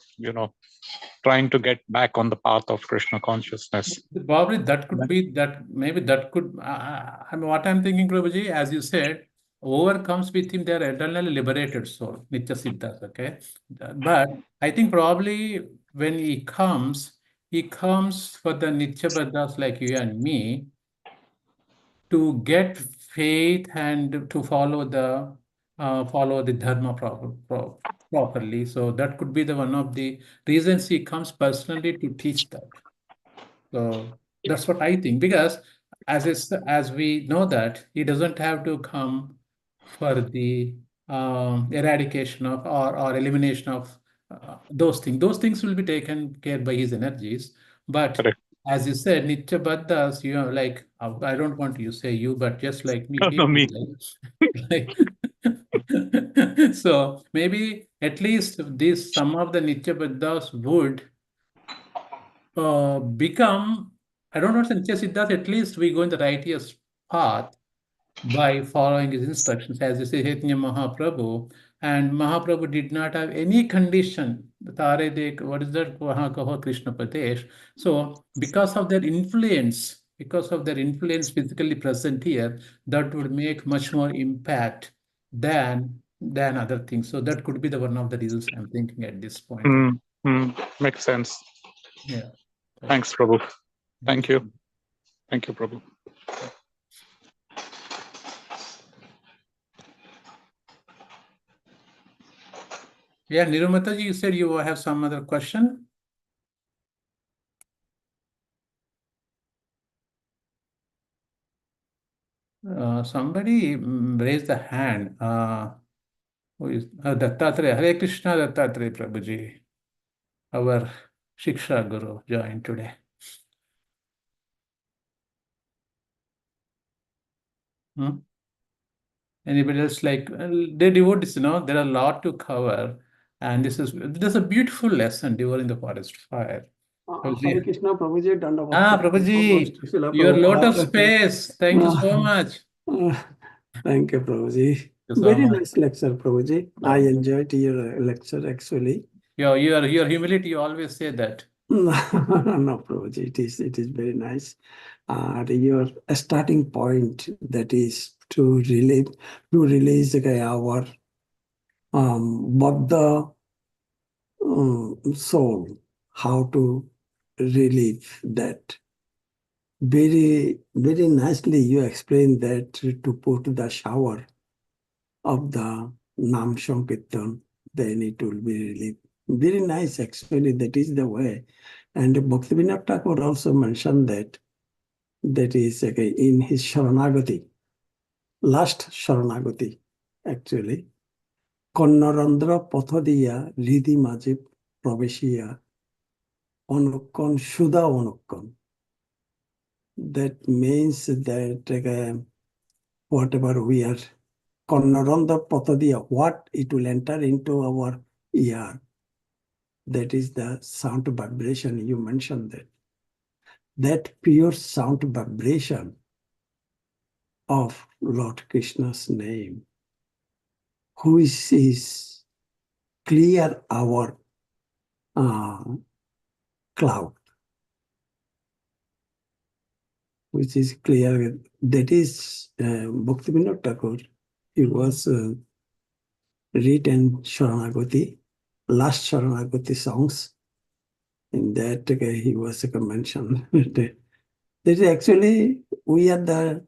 trying to get back on the path of Krishna consciousness. Probably that could be that. Maybe that could. I mean, what I'm thinking, Prabhuji, as you said, whoever comes with him, they are eternally liberated soul, Nitya Siddhas. Okay, but I think probably when he comes for the Nitya Baddhas like you and me to get faith and to follow the dharma properly. So that could be the one of the reasons he comes personally to teach that. So that's what I think. Because as we know that he doesn't have to come for the eradication of or elimination of those things. Those things will be taken care by his energies. But Correct. as you said, Nitya Baddhas, you know, like I don't want you say you, but just like me, No, people me. like so maybe at least this some of the Nitya Baddhas would become, I don't know what Nitya Siddhas, at least we go in the righteous path by following his instructions, as you say, Chaitanya Mahaprabhu. And Mahaprabhu did not have any condition. Tare dekh, what is that? Wahan kaho Krishna Pradesh. So, because of their influence physically present here, that would make much more impact than other things. So that could be the one of the reasons I'm thinking at this point. Makes sense. Yeah. Thanks, Prabhu. Thank Thank you. Thank you, Prabhu. Yeah, Nirumataji, you said you have some other question? Somebody raised the hand. Who is Dattatreya? Hare Krishna, Dattatreya Prabhuji. Our Shiksha Guru joined today. Hmm? Anybody else like they devotees, you know, there are a lot to cover, and this is a beautiful lesson during the forest fire. Hare Krishna, Prabhuji, Prabhuji, Srila your lot of Prabhupada. space. Thank you so much. Thank you, Prabhuji. Thank you so Very much. nice lecture, Prabhuji. I enjoyed your lecture actually. Your humility, you always say that. No, Prabhuji, it is very nice. Your starting point, that is to release our Buddha soul, how to relieve that. Very, very nicely you explained that to put the shower of the Nam Sankirtan, then it will be relieved. Very nice, actually, that is the way. And Bhaktivinoda Thakur also mentioned that is okay, in his Sharanagati, last Sharanagati, actually. Konnarandra Pathadiya Ridi Majib Praveshiya Onukon Shuddha Onukon. That means that whatever we are Konnarandra Pathadiya, what it will enter into our ear, that is the sound vibration. You mentioned that. That pure sound vibration of Lord Krishna's name, which is clear our cloud, which is clear. That is Bhaktivinoda Thakur. He was written Sharanagati, last Sharanagati songs. In that he was mentioned. That is actually we are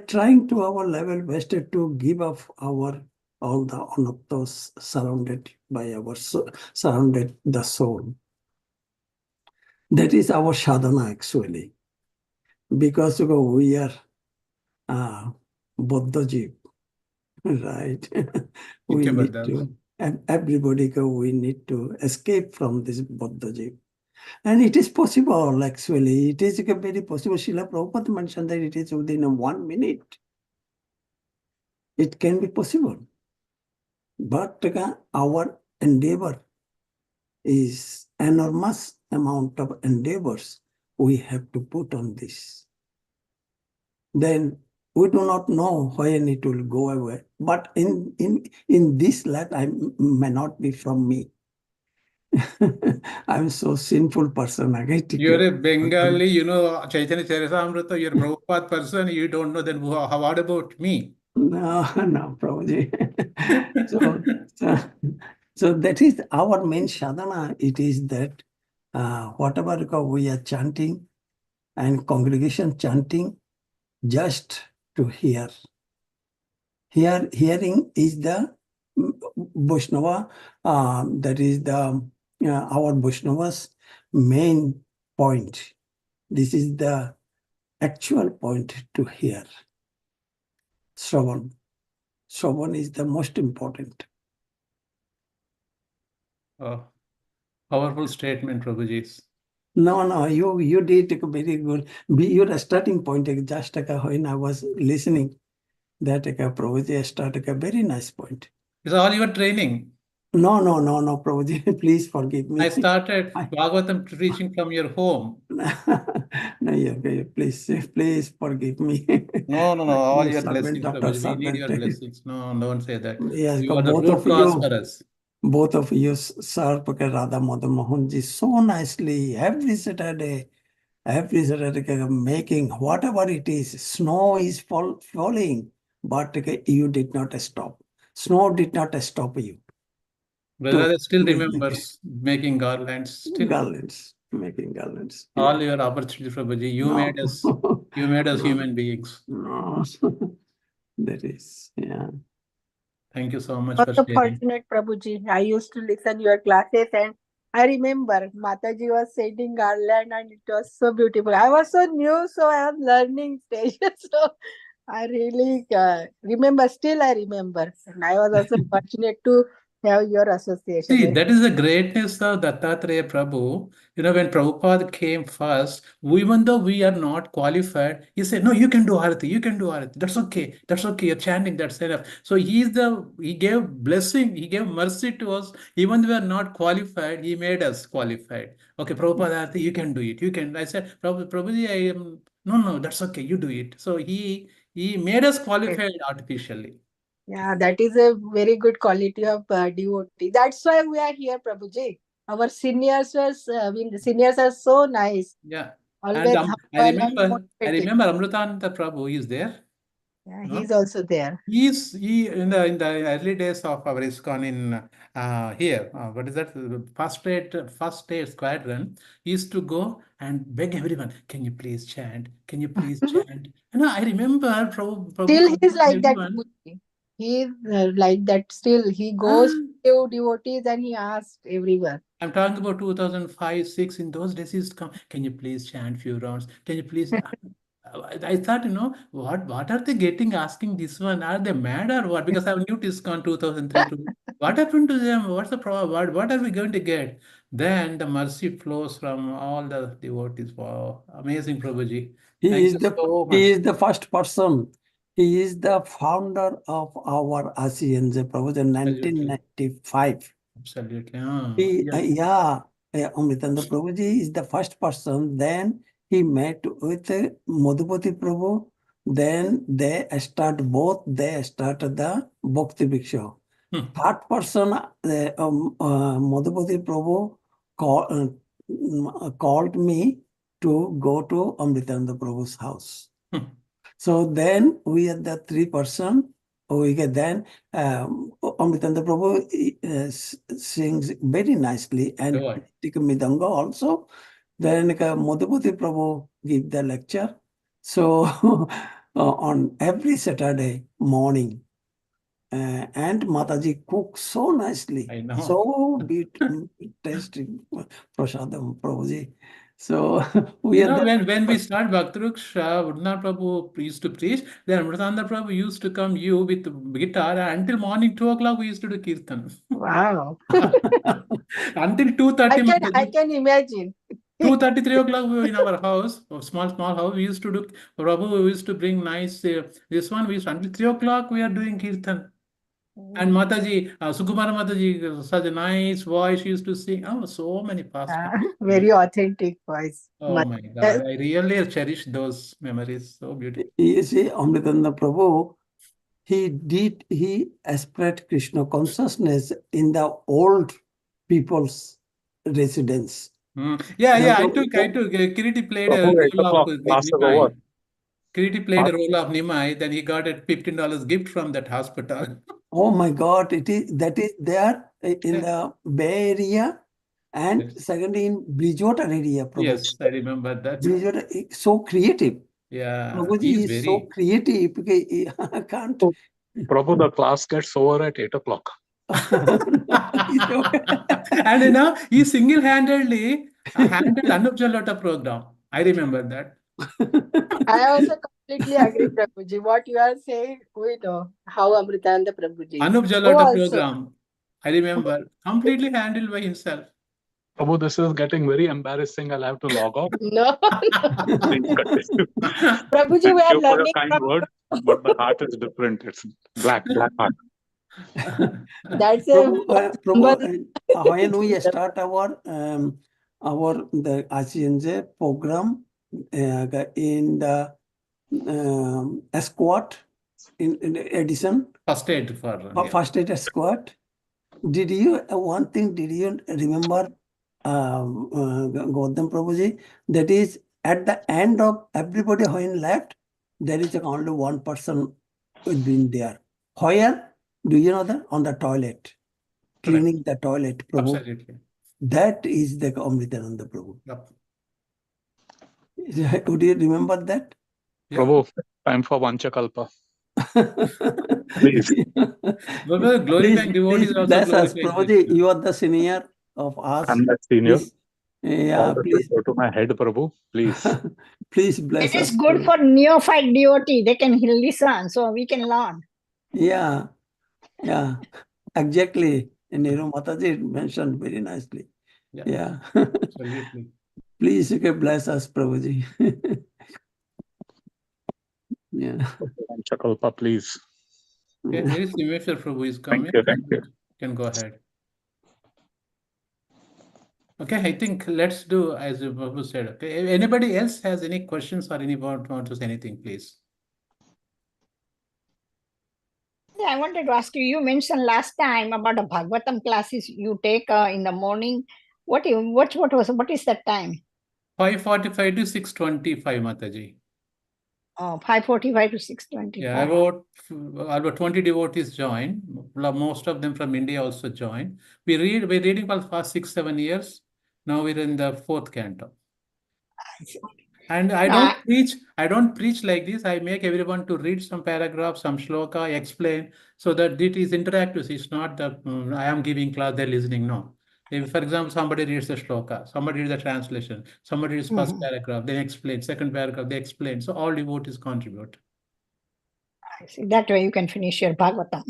trying to our level best to give up all the anaptas surrounded by surrounded the soul. That is our sadhana actually, because we are Buddha jeev, right? We Nitya need Baddhas. to, and everybody we need to escape from this Buddha jeev. And it is possible, actually. It is very possible. Srila Prabhupada mentioned that it is within 1 minute. It can be possible. But our endeavor is enormous amount of endeavors we have to put on this. Then we do not know when it will go away. But in this life, I may not be from me. I'm so sinful person. You're a Bengali, you know, Chaitanya Charitamrita, you're a Prabhupada person, you don't know, then what about me? No, Prabhuji. so that is our main sadhana. It is that whatever we are chanting and congregation chanting, just to hear. Hearing is the Vaishnava, that is the our Vaishnava's main point. This is the actual point to hear. Shravan. Shravan is the most important. Oh, powerful statement, Prabhuji. No, you did a very good. Your starting point, just when I was listening, that Prabhuji started a very nice point. It's all your training. No, Prabhuji, please forgive me. I started I- Bhagavatam preaching from your home. No, yeah, please forgive me. No. All You your servant blessings, after Prabhuji. We need servant. your blessings. No, don't say that. Yes, You are the root cause for us. both of you serve Radha Madan Mohan ji so nicely every Saturday making whatever it is. Snow is falling, but you did not stop. Snow did not stop you to Brother still make the remembers making garlands. Still, garlands, making garlands. all your opportunity, Prabhuji. No, You made us no, human beings. no. That is, yeah. Thank you so much for Also sharing. fortunate, Prabhuji. I used to listen your classes, and I remember Mataji was sending garland, and it was so beautiful. I was so new, so I was learning stage. So I really remember. Still, I remember, and I was also fortunate to have your association. See, that is the greatness of Dattatreya Prabhu. You know, when Prabhupada came first, even though we are not qualified, he said, no, you can do Arati, you can do Arati. That's okay. That's okay. You're chanting, that's enough. So he gave blessing, he gave mercy to us. Even though we are not qualified, he made us qualified. Okay, Prabhupada Arati, you can do it. You can. I said, Prabhuji, I am, no, that's okay. You do it. So he made us qualified artificially. Yeah, that is a very good quality of devotee. That's why we are here, Prabhuji. Our seniors the seniors are so nice, Yeah. And always humble and I motivating. remember Amrutananda Prabhu is there. Yeah, You know, he's also there. he in the early days of our ISKCON in here. What is that? First aid squadron. He used to go and beg everyone, can you please chant? Can you please chant? You know, I remember Prabhu Still, he's convinced like that, everyone. Prabhuji. He's like that. Still, he goes Ah, to devotees and he asks everyone. I'm talking about 2005, 6. In those days, he used to come. Can you please chant few rounds? Can you please? I thought, what are they getting asking this one? Are they mad or what? Because I have new Tiscon 2003 too. What happened to them? What's the problem? What are we going to get? Then the mercy flows from all the devotees. Wow, amazing, Prabhuji. He Thank is you the so he much. is the first person. He is the founder of our ASEAN Prabhu in Absolutely. 1995. Absolutely. He, Yeah. yeah, Amritanda Prabhuji is the first person. Then he met with Madhupati Prabhu. Then they started the Bhakti Bhiksha. Hmm. Third person, Madhupati Prabhu called me to go to Amritanda Prabhu's house. Hmm. So then we are the three-person. We get then Amritanda Prabhu sings very nicely and Go on. take Midanga also. Then Madhupati Prabhu give the lecture. So on every Saturday morning, and Mataji cooks so nicely, I know. so tasty prasadam Prabhuji. So we You are know, the when we start Bhaktiruksha, Vrindavan Prabhu used to preach, then Amritananda Prabhu used to come you with guitar until morning 2 o'clock we used to do kirtan. Wow. Until 2:30, I can imagine. 2:30, 3 o'clock we were in our house, a small house. We used to do, Prabhu we used to bring nice, this one, we used until 3 o'clock we are doing kirtan. And Mataji, Sukumara Mataji, such a nice voice, she used to sing. Oh, so many past Very authentic voice. Oh my God, I really cherish those memories. So beautiful. You see, Amritanda Prabhu, he spread Krishna consciousness in the old people's residence. Yeah. And, I took. Kiriti played a Prabhu, 8 role of o'clock, class is over. Nimai. Kiriti played a role of Nimai. Then he got a $15 gift from that hospital. oh my God, that is there in Yeah. the Bay Area and Yes, secondly in Bridgewater area, Prabhuji. yes, I remember that. Bridgewater is so creative. Yeah, Prabhuji he's is so very. creative because I can't. Prabhu, the class gets over at 8 o'clock. It's okay. And you know, he single-handedly handled Anup Jalota program. I remember that. I also completely agree, Prabhuji. What you are saying, we know how Amritanda Prabhuji. Anup Oh, Jalota also. program. I remember. Completely handled by himself. Prabhu, this is getting very embarrassing. I'll have to log off. No, Please continue. Prabhuji, we Thank are you for your learning kind from. word, but the heart is different. It's black heart. That's a Prabhu, when we start the HNJ program in the squad in addition First aid for yeah. first aid squad. Did you one thing? Did you remember, Gautam Prabhuji? That is at the end of everybody when left, there is only one person who's been there. Where do you know that? On the toilet, cleaning the toilet, Prabhu. Absolutely. That is the Amritananda Prabhu. Yep. Would you remember that? Yeah. Prabhu, time for Vanchakalpa. Please. Well, glorifying devotees Please also bless us, glorifying Prabhuji. Krishna. You are the senior of us. I'm the senior. Please, yeah, All the please, go to my head, Prabhu. Please. please bless It us. is good Prabhu. for neophyte devotee. They can listen, so we can learn. Yeah, exactly. And Nehru Mataji mentioned very nicely. Yeah. Absolutely. Please, you can bless us, Prabhuji. Yeah. Vanchakalpa, please. Okay, here is Simeshwar Prabhu is coming. Thank you. You can go ahead. Okay, I think let's do as Prabhu said. Okay, if anybody else has any questions or anyone want to say anything, please. Yeah, I wanted to ask you. You mentioned last time about the Bhagavatam classes you take in the morning. What is that time? 5:45 to 6:25, Mataji. 5:45 to 6:25. Yeah, about 20 devotees join. Most of them from India also join. We're reading for the past 6-7 years. Now we're in the 4th canto. And I don't preach like this. I make everyone to read some paragraph, some shloka, explain, so that it is interactive. It's not that I am giving class, they're listening. No. If, for example, somebody reads the shloka, somebody reads the translation, somebody reads first paragraph, then explain, second paragraph, they explain. So all devotees contribute. I see. That way you can finish your Bhagavatam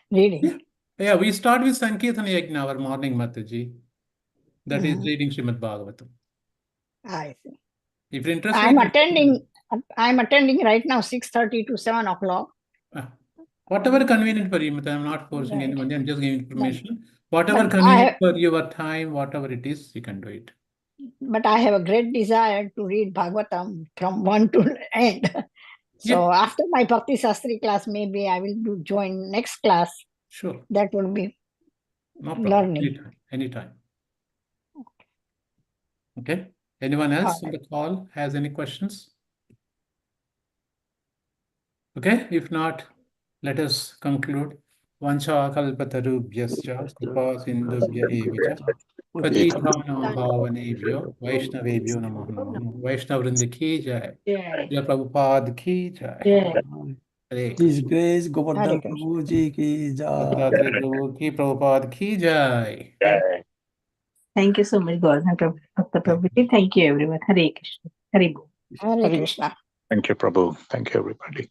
reading. Yeah, we start with Sankirtan Yajna, our morning Mataji. That is reading Srimad Bhagavatam. I see. If you're interested, I'm attending right now 6:30 to 7 o'clock. Whatever convenient for you, I'm not forcing Right. anyone. I'm just giving information. Whatever But convenient for your time, whatever it is, you can do it. But I have a great desire to read Bhagavatam from one to end. So after my Bhakti Sastri class, maybe I will join next class. Sure. That will be No problem. learning. Anytime. Okay. Anyone else on the call has any questions? Okay. If not, let us conclude. Vancha kalpatarubhyascha kripa sindhubhya evacha patitanam pavanebhyo vaishnavebhyo namo namo. Vaishnav Vrinda ki jai. Jai Prabhupada ki jai. Hare His Grace Hare Govardhan Krishna. Prabhuji ki jai. Dattatreya Prabhu ki Prabhupada ki jai. Thank you so much, Govardhan Prabhuji. Thank you, everyone. Hare Krishna. Hare Bol. Hare Krishna. Thank you, Prabhu. Thank you, everybody.